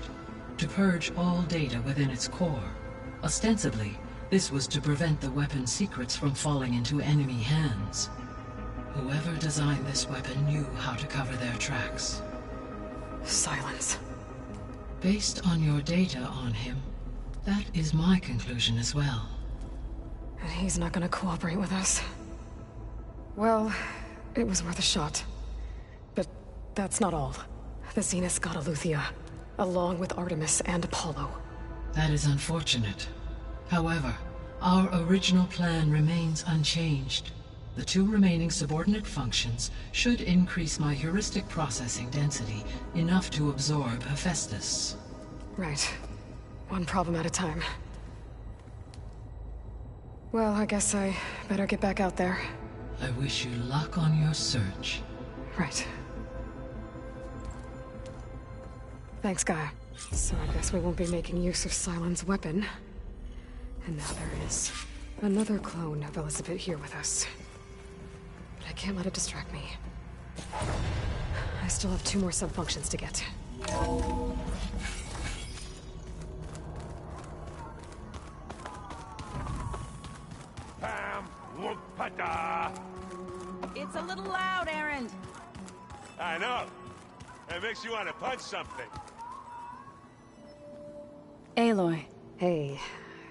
to purge all data within its core. Ostensibly, this was to prevent the weapon's secrets from falling into enemy hands. Whoever designed this weapon knew how to cover their tracks. Silence. Based on your data on him, that is my conclusion as well. And he's not gonna cooperate with us. Well, it was worth a shot. But that's not all. The Zeniths got Eleuthia, along with Artemis and Apollo. That is unfortunate. However, our original plan remains unchanged. The 2 remaining subordinate functions should increase my heuristic processing density enough to absorb Hephaestus. Right. One problem at a time. Well, I guess I better get back out there. I wish you luck on your search. Right. Thanks, Gaia. So I guess we won't be making use of Sylens' weapon. And now there is another clone of Elizabeth here with us. But I can't let it distract me. I still have 2 more sub-functions to get. Pam, whoop-a-da. It's a little loud, Erend. I know. It makes you want to punch something. Aloy. Hey,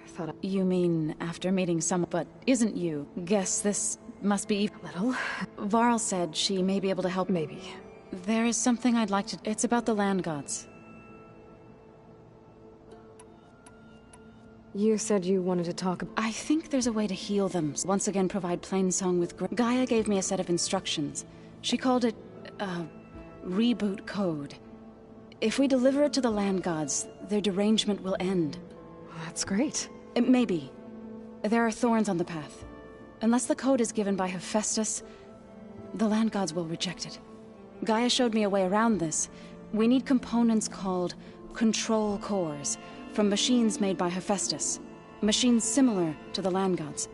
thought You mean after meeting someone, but isn't you? Guess this must be little. Varl said she may be able to help. Maybe. There is something I'd like to... It's about the land gods. You said you wanted to talk... I think there's a way to heal them. Once again, provide Plainsong with... Gaia gave me a set of instructions. She called it... reboot code. If we deliver it to the land gods, their derangement will end. That's great. Maybe. There are thorns on the path. Unless the code is given by Hephaestus, the land gods will reject it. Gaia showed me a way around this. We need components called control cores, from machines made by Hephaestus. Machines similar to the land gods.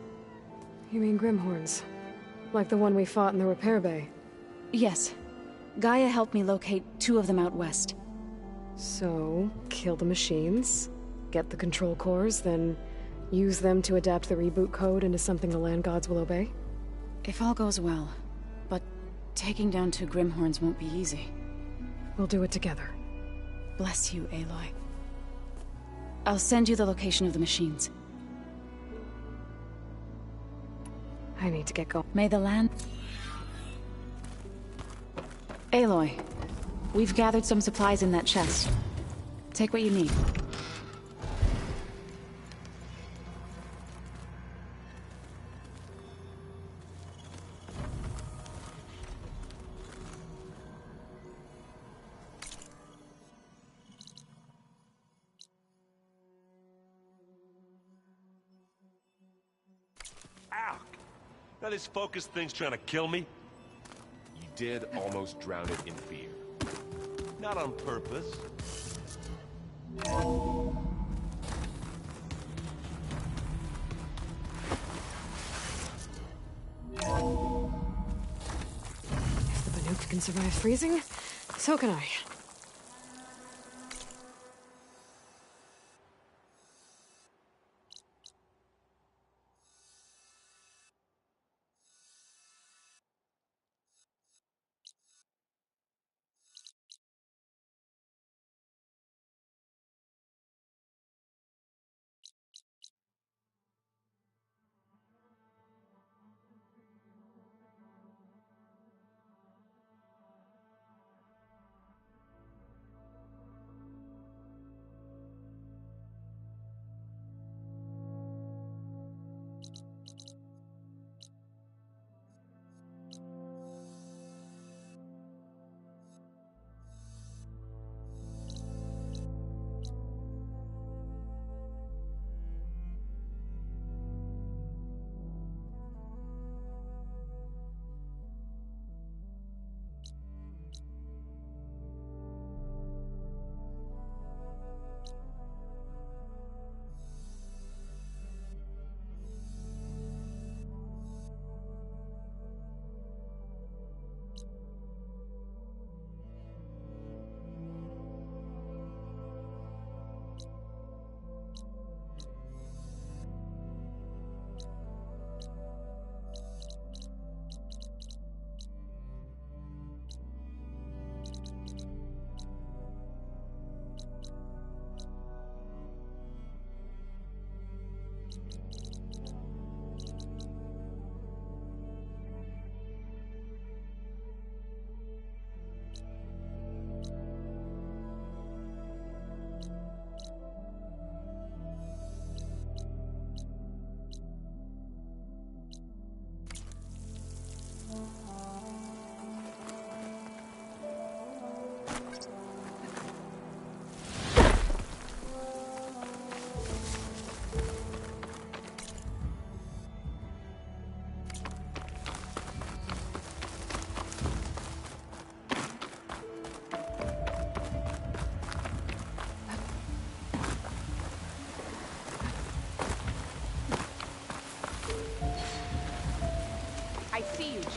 You mean Grimhorns? Like the one we fought in the repair bay? Yes. Gaia helped me locate 2 of them out west. So, kill the machines, get the control cores, then use them to adapt the reboot code into something the land gods will obey? If all goes well. But taking down 2 Grimhorns won't be easy. We'll do it together. Bless you, Aloy. I'll send you the location of the machines. I need to get going. May the land... Aloy, we've gathered some supplies in that chest. Take what you need. Ow! Now this focus thing's trying to kill me? You did almost drown it in fear. Not on purpose. If the Banuk can survive freezing, so can I.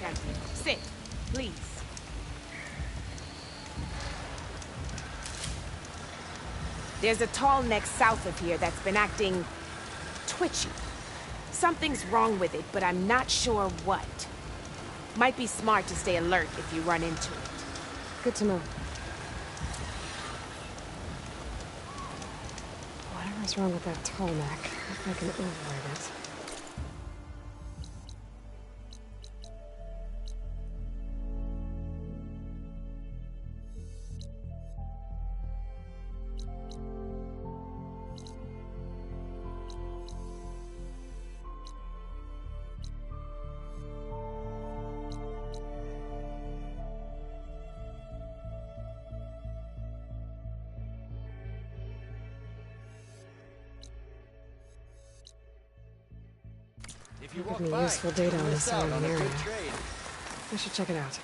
champion. Sit, please. There's a tall neck south of here that's been acting twitchy. Something's wrong with it, but I'm not sure what. Might be smart to stay alert if you run into it. Good to know. Whatever's wrong with that tall neck, if I can override it. Give me useful data on the surrounding area. I should check it out.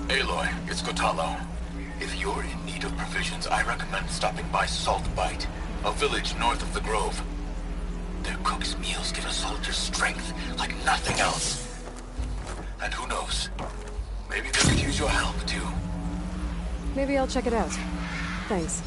Aloy, it's Kotallo. If you're in need of provisions, I recommend stopping by Saltbite, a village north of the Grove. Their cook's meals give a soldier strength like nothing else. And who knows, maybe they could use your help, too. Maybe I'll check it out. Thanks.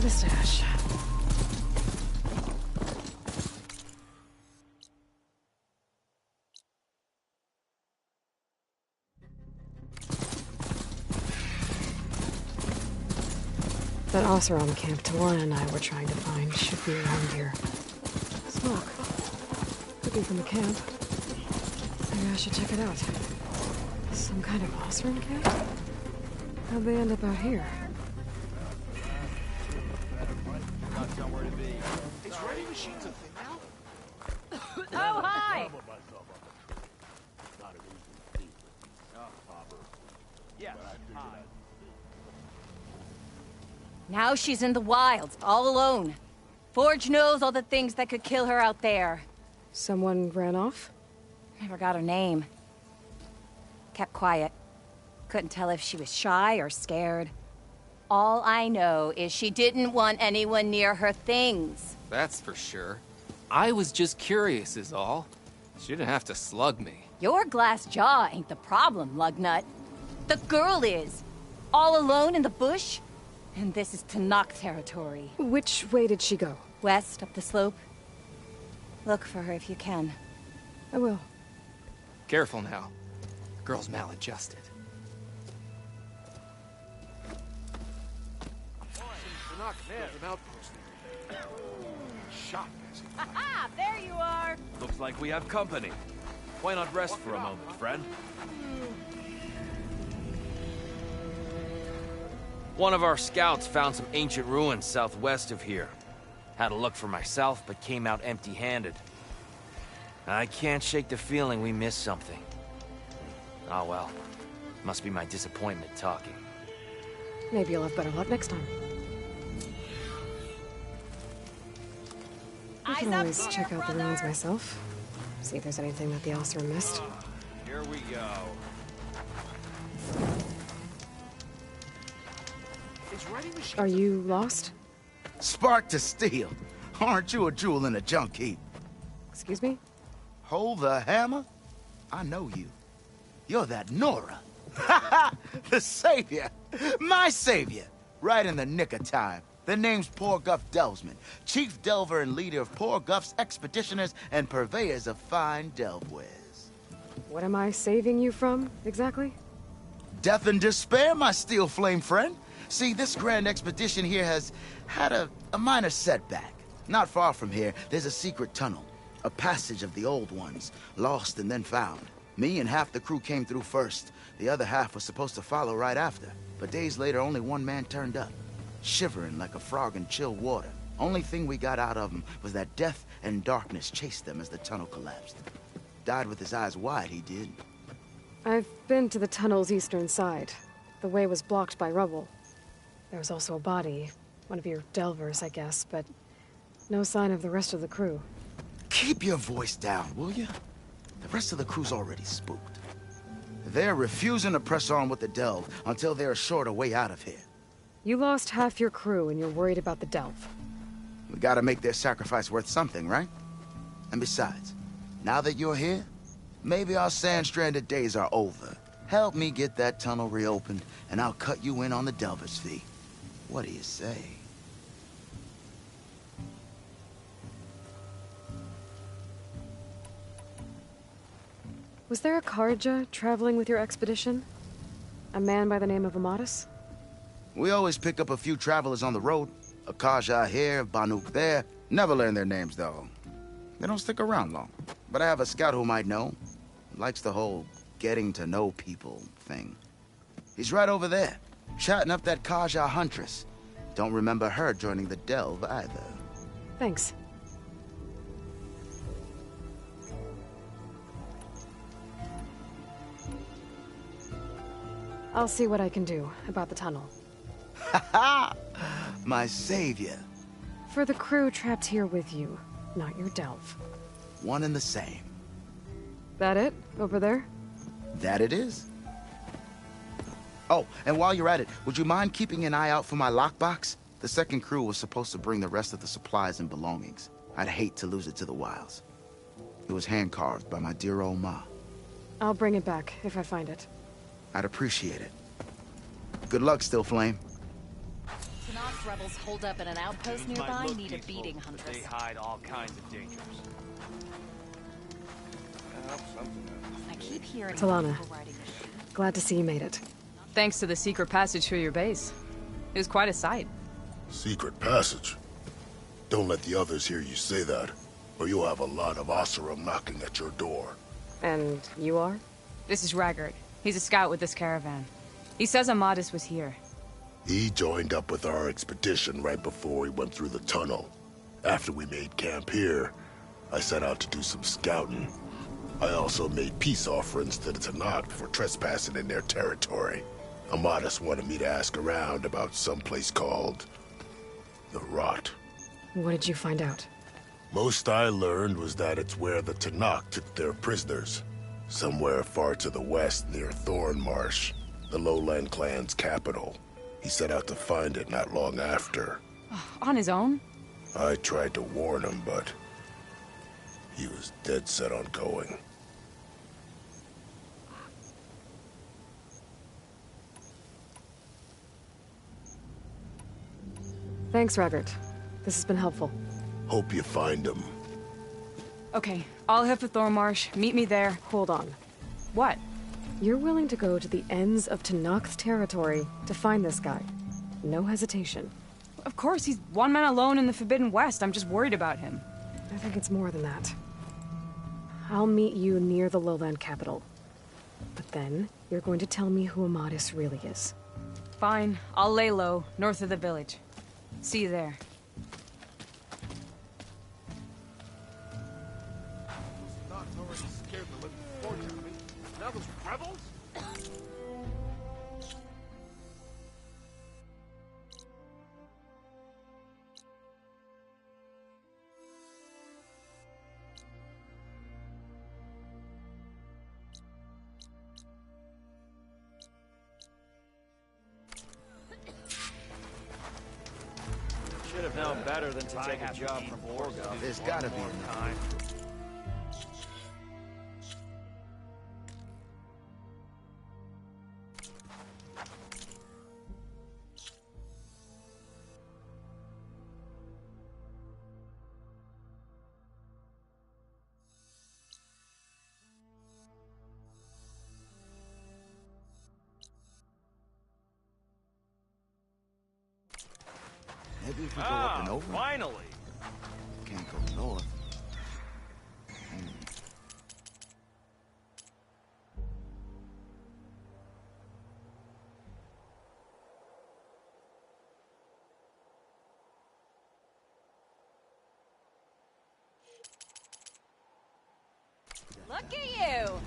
the stash. That Oseram camp Tawana and I were trying to find should be around here. Smoke. Could be from the camp. Maybe I should check it out. Some kind of Oseram camp? How'd they end up out here? Oh, hi! Now she's in the wilds, all alone. Forge knows all the things that could kill her out there. Someone ran off? Never got her name. Kept quiet. Couldn't tell if she was shy or scared. All I know is she didn't want anyone near her things. That's for sure. I was just curious is all. She didn't have to slug me. Your glass jaw ain't the problem, Lugnut. The girl is. All alone in the bush. And this is Tenakth territory. Which way did she go? West, up the slope. Look for her if you can. I will. Careful now. The girl's maladjusted. Ha! There you are! Looks like we have company. Why not rest for a moment, friend? One of our scouts found some ancient ruins southwest of here. Had a look for myself, but came out empty-handed. I can't shake the feeling we missed something. Oh well. Must be my disappointment talking. Maybe you'll have better luck next time. I can always check out the ruins myself. See if there's anything that the Oseram missed. Here we go. Are you lost? Spark to steel. Aren't you a jewel in a junk heap? Excuse me? Hold the hammer? I know you. You're that Nora. The savior. My savior. Right in the nick of time. The name's Porguff Delvesman, chief delver and leader of Porguff's expeditioners and purveyors of fine delve wares. What am I saving you from, exactly? Death and despair, my steel flame friend. See, this grand expedition here has had a minor setback. Not far from here, there's a secret tunnel. A passage of the old ones, lost and then found. Me and half the crew came through first. The other half was supposed to follow right after. But days later, only one man turned up. Shivering like a frog in chill water. Only thing we got out of him was that death and darkness chased them as the tunnel collapsed. Died with his eyes wide, he did. I've been to the tunnel's eastern side. The way was blocked by rubble. There was also a body. One of your delvers, I guess, but no sign of the rest of the crew. Keep your voice down, will you? The rest of the crew's already spooked. They're refusing to press on with the delve until they're assured a way out of here. You lost half your crew and you're worried about the delve. We gotta make their sacrifice worth something, right? And besides, now that you're here, maybe our sand-stranded days are over. Help me get that tunnel reopened, and I'll cut you in on the delver's fee. What do you say? Was there a Carja traveling with your expedition? A man by the name of Amatus? We always pick up a few travelers on the road. A Carja here, Banuk there. Never learn their names, though. They don't stick around long. But I have a scout who might know. Likes the whole getting to know people thing. He's right over there, chatting up that Carja huntress. Don't remember her joining the delve either. Thanks. I'll see what I can do about the tunnel. Ha ha! My savior. For the crew trapped here with you, not your delve. One and the same. That it? Over there? That it is. Oh, and while you're at it, would you mind keeping an eye out for my lockbox? The second crew was supposed to bring the rest of the supplies and belongings. I'd hate to lose it to the wilds. It was hand-carved by my dear old ma. I'll bring it back if I find it. I'd appreciate it. Good luck, Still Flame. Tenakth If rebels hold up at an outpost nearby, need a beating, Huntress. They hide all kinds of dangers. I keep hearing Talana, people riding the ship. glad to see you made it. Thanks to the secret passage through your base. It was quite a sight. Secret passage? Don't let the others hear you say that, or you'll have a lot of Oseram knocking at your door. And you are? This is Raggard. He's a scout with this caravan. He says Amadis was here. He joined up with our expedition right before he went through the tunnel. After we made camp here, I set out to do some scouting. I also made peace offerings to the Tenakth for trespassing in their territory. Amadis wanted me to ask around about some place called the Rot. What did you find out? Most I learned was that it's where the Tenakth took their prisoners. Somewhere far to the west near Thornmarsh, the Lowland clan's capital. He set out to find it not long after. On his own? I tried to warn him, but he was dead set on going. Thanks, Raggard. This has been helpful. Hope you find him. Okay, I'll head for Thornmarsh. Meet me there. Hold on. What? You're willing to go to the ends of Tenakth's territory to find this guy. No hesitation. Of course, he's one man alone in the Forbidden West. I'm just worried about him. I think it's more than that. I'll meet you near the Lowland capital. But then, you're going to tell me who Amadis really is. Fine. I'll lay low, north of the village. See you there. Now those rebels? Should have known better than to take a job from Borgo. There's gotta be enough time. Maybe if we go up and over. Finally! Can't go north. Look at you!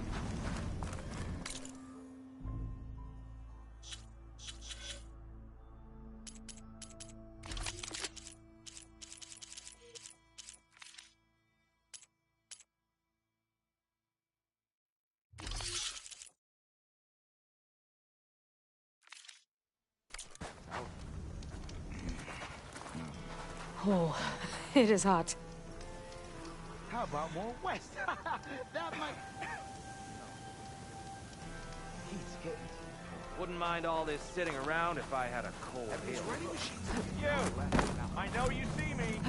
Oh, it is hot. How about more west? That might... He's getting... Wouldn't mind all this sitting around if I had a cold hill. You! I know you see me!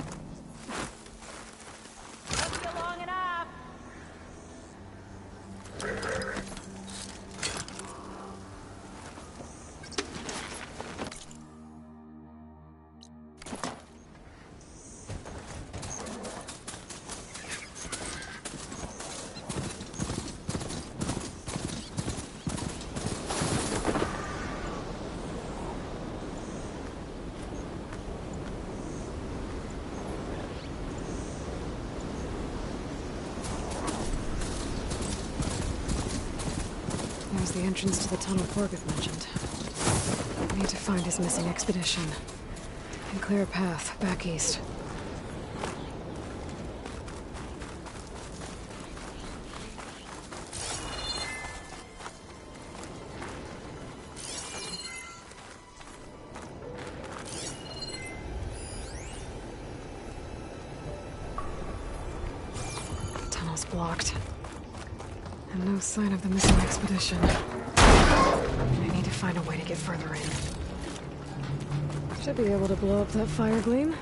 Took you long enough! There's the entrance to the tunnel Korgoth mentioned. I need to find his missing expedition and clear a path back east. The tunnel's blocked. And no sign of the missing expedition. I need to find a way to get further in. Should be able to blow up that fire gleam.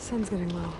Sun's getting low.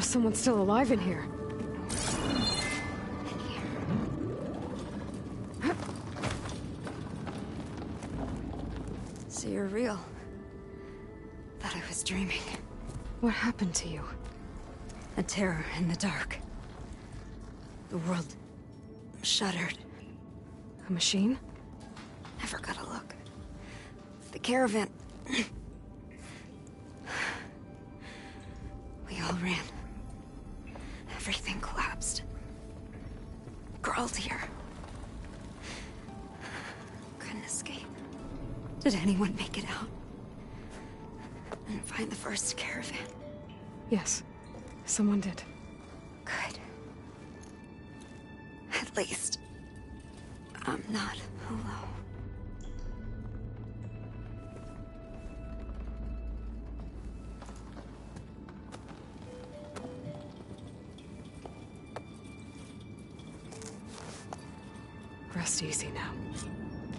someone's still alive in here. So you're real. Thought I was dreaming. What happened to you? A terror in the dark. The world shuddered. A machine? Never got a look. The caravan. We all ran. Everything collapsed. Crawled here. Couldn't escape. Did anyone make it out? And find the first caravan? Yes, someone did. Good. At least, I'm not alone. Rest easy now.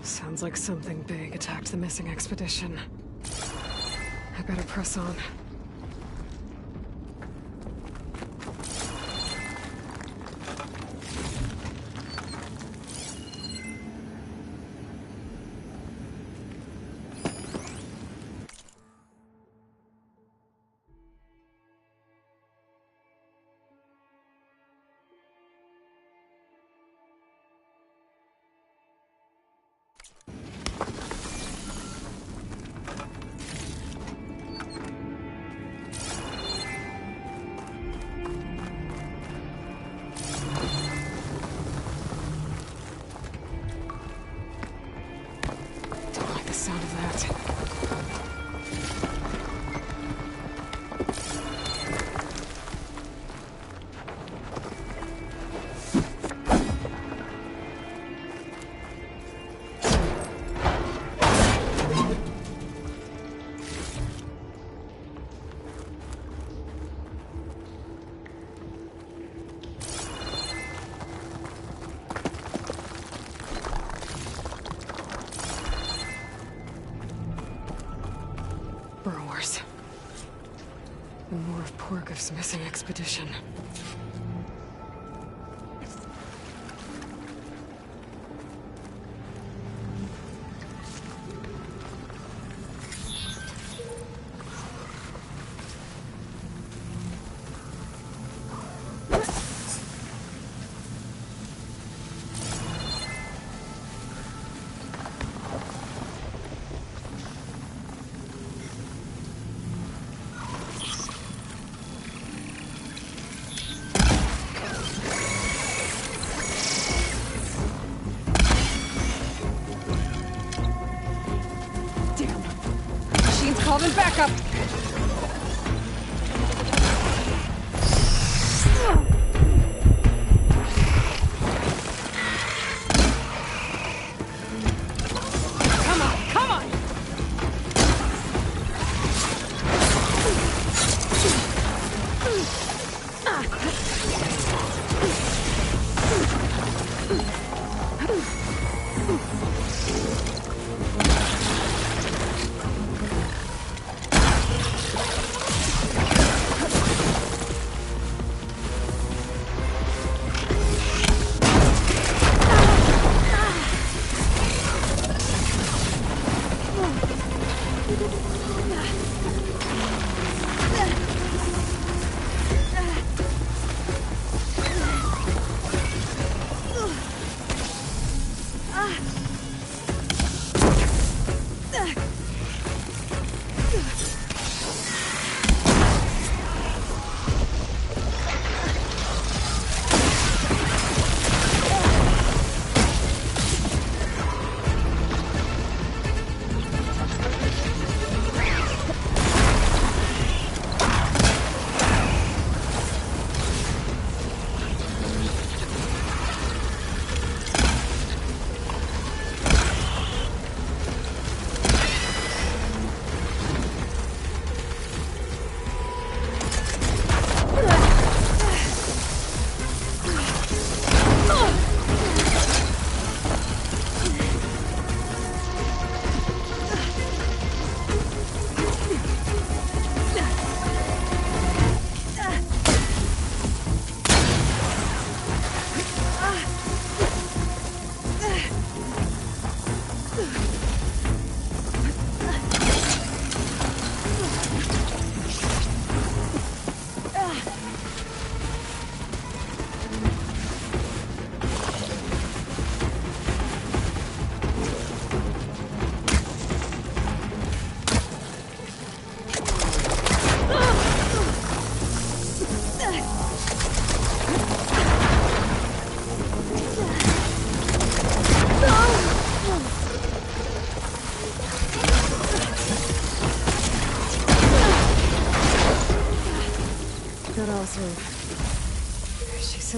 Sounds like something big attacked the missing expedition. I better press on. Sound of that. Burrowers. And more of Porgov's missing expedition. Calling backup! Come on, come on!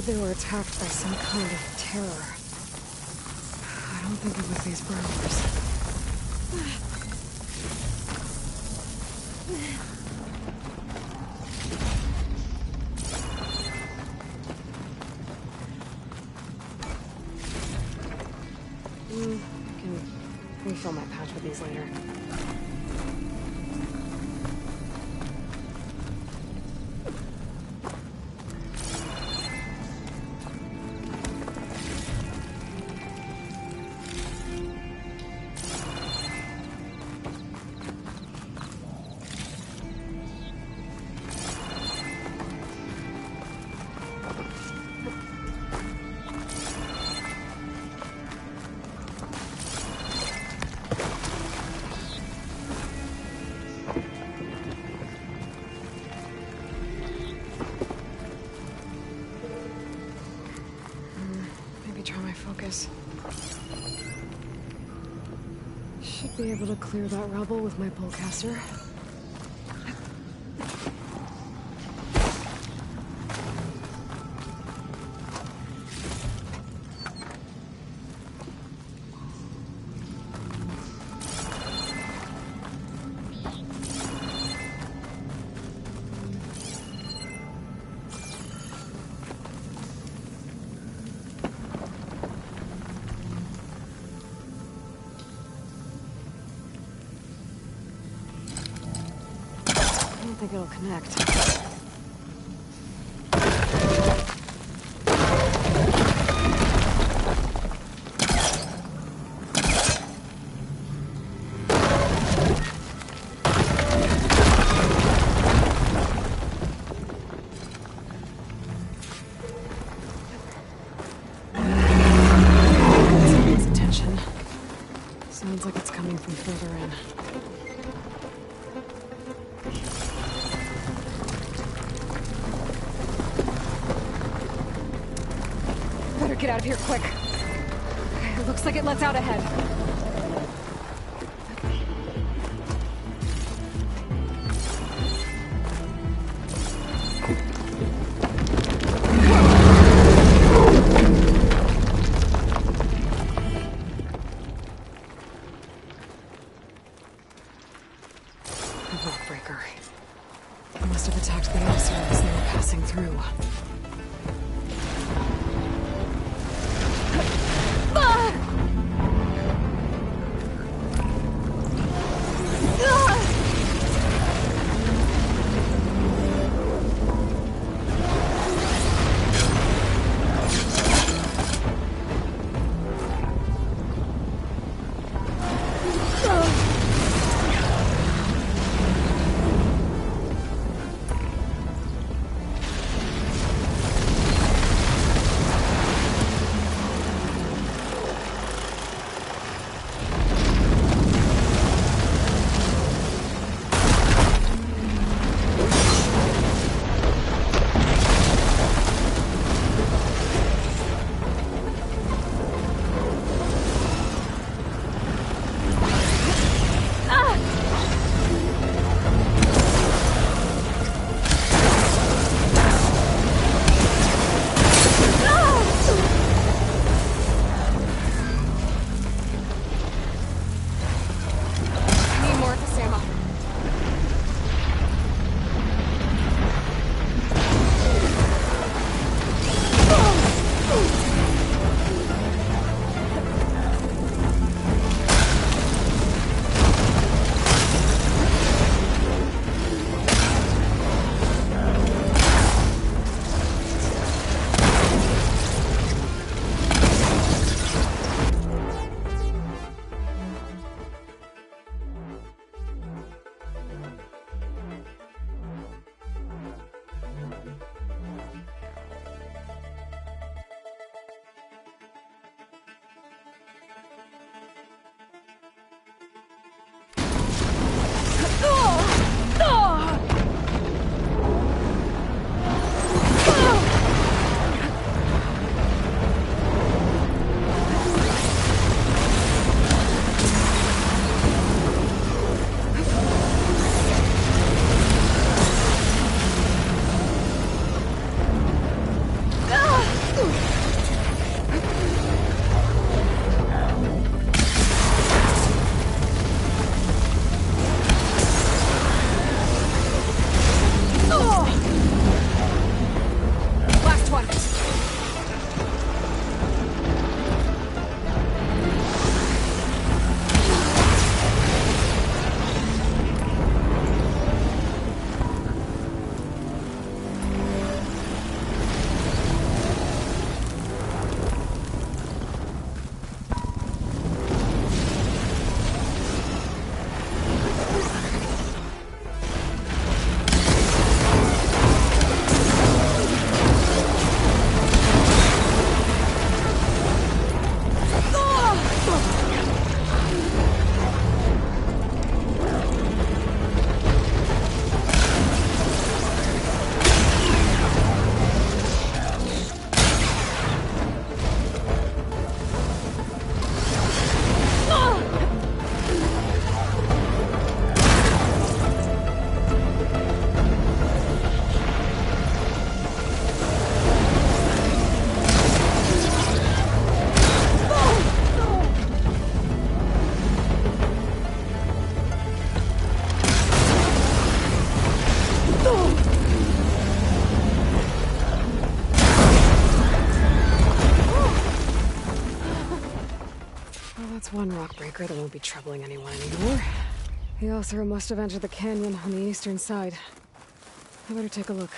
said they were attacked by some kind of terror. I don't think it was these burglars. I can refill my pouch with these later. Maybe try my focus. Should be able to clear that rubble with my bowcaster. I think it'll connect. His attention. Sounds like it's coming from further in. Get out of here quick. It looks like it lets out ahead. A rock breaker. They must have attacked the embassy as they were passing through. That's one rock breaker that won't be troubling anyone anymore. The Oseram must have entered the canyon on the eastern side. I better take a look.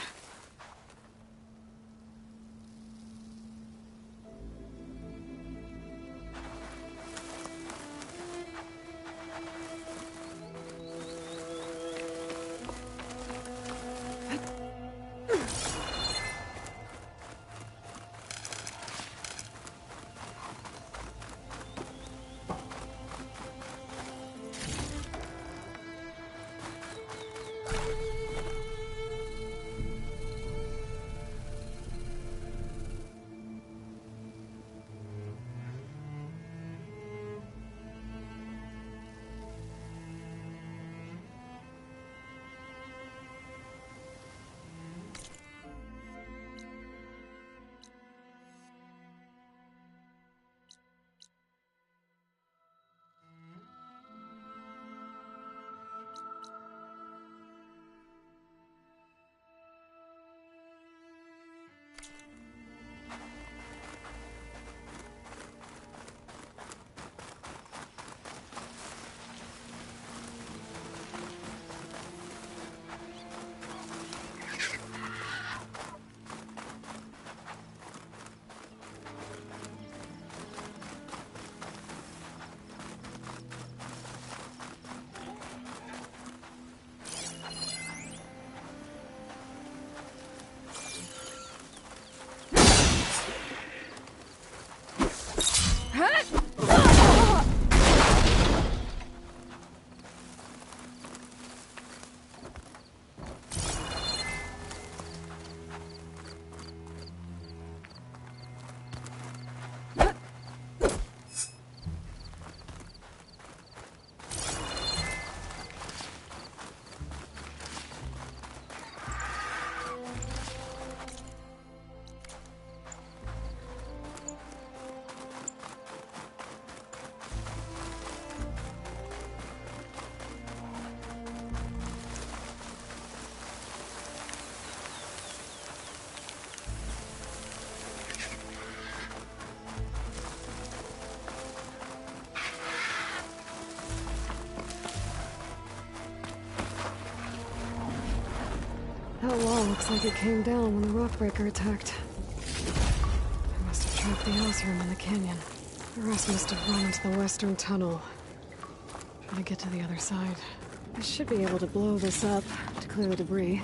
That wall looks like it came down when the rockbreaker attacked. I must have trapped the Oseram in the canyon. The rest must have run into the western tunnel. Trying to get to the other side. I should be able to blow this up to clear the debris.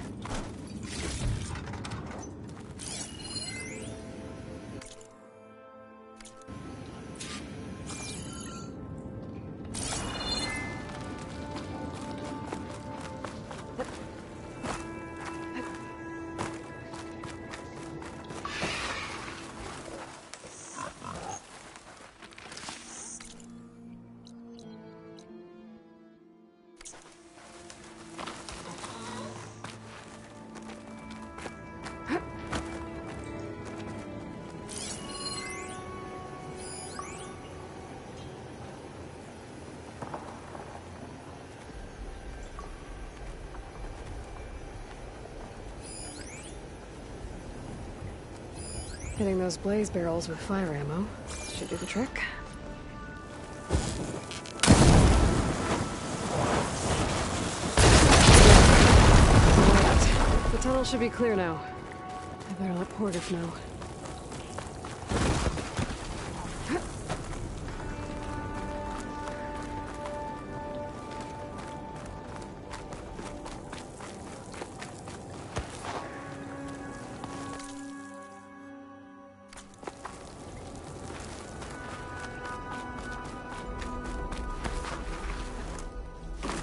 Hitting those blaze barrels with fire ammo should do the trick. Right. The tunnel should be clear now. I better let Porgif know.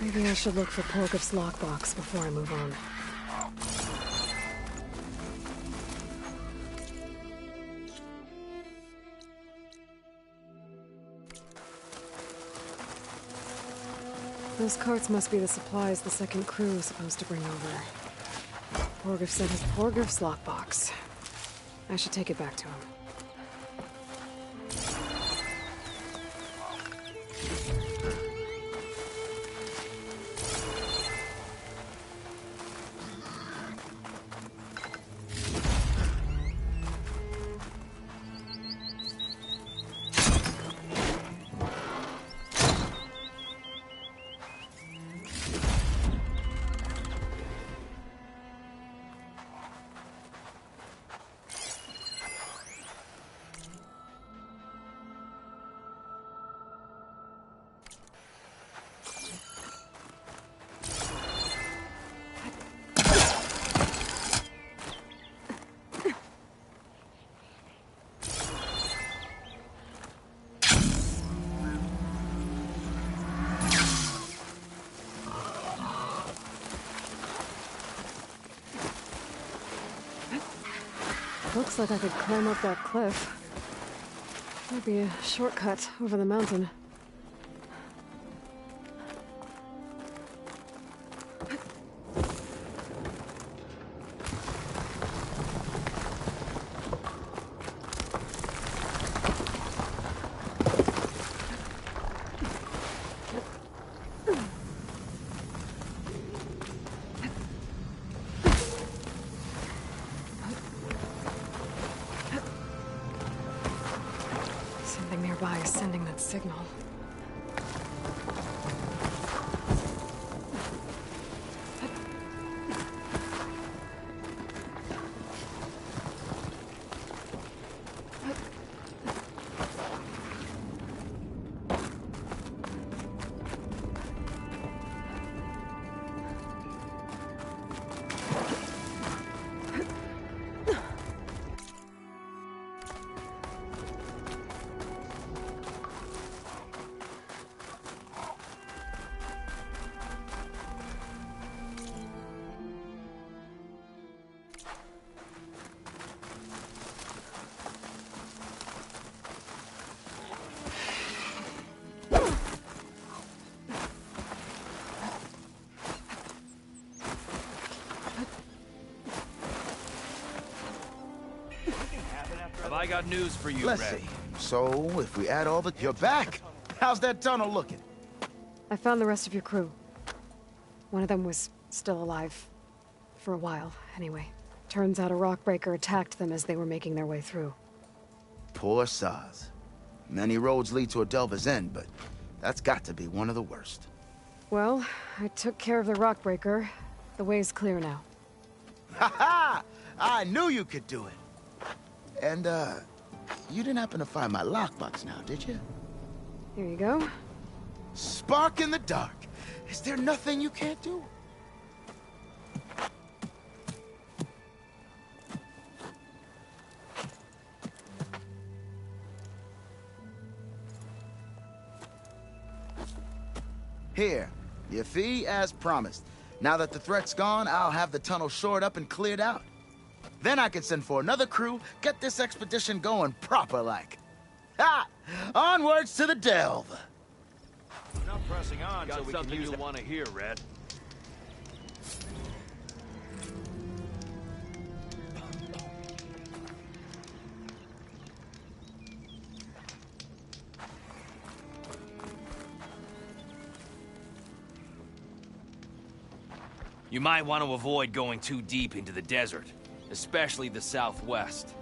Maybe I should look for Porgif's lockbox before I move on. Those carts must be the supplies the second crew is supposed to bring over. Porgif said it's Porgif's lockbox. I should take it back to him. Looks like I could climb up that cliff. Might be a shortcut over the mountain. Something nearby is sending that signal. Have I got news for you, Let's Red? see. So, if we add all the... You're back! How's that tunnel looking? I found the rest of your crew. One of them was still alive. For a while, anyway. Turns out a rockbreaker attacked them as they were making their way through. Poor Saz. Many roads lead to a Delver's End, but that's got to be one of the worst. Well, I took care of the rockbreaker. The way's clear now. Ha ha! I knew you could do it! And, you didn't happen to find my lockbox now, did you? Here you go. Spark in the dark. Is there nothing you can't do? Here, your fee as promised. Now that the threat's gone, I'll have the tunnel shored up and cleared out. Then I can send for another crew, get this expedition going proper-like. Ha! Onwards to the Delve! We're not pressing on, so we can use you want to hear, Red. You might want to avoid going too deep into the desert, especially the southwest.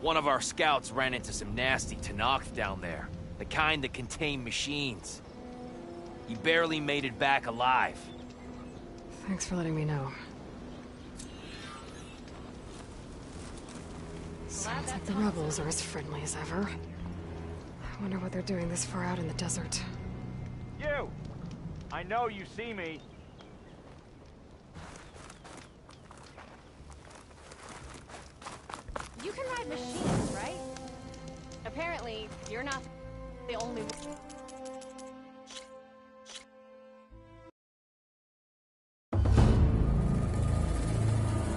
One of our scouts ran into some nasty Tenakth down there, the kind that contain machines. He barely made it back alive. Thanks for letting me know. Sounds like the rebels are as friendly as ever. I wonder what they're doing this far out in the desert. You! I know you see me. You can ride machines, right? Apparently, you're not the only one.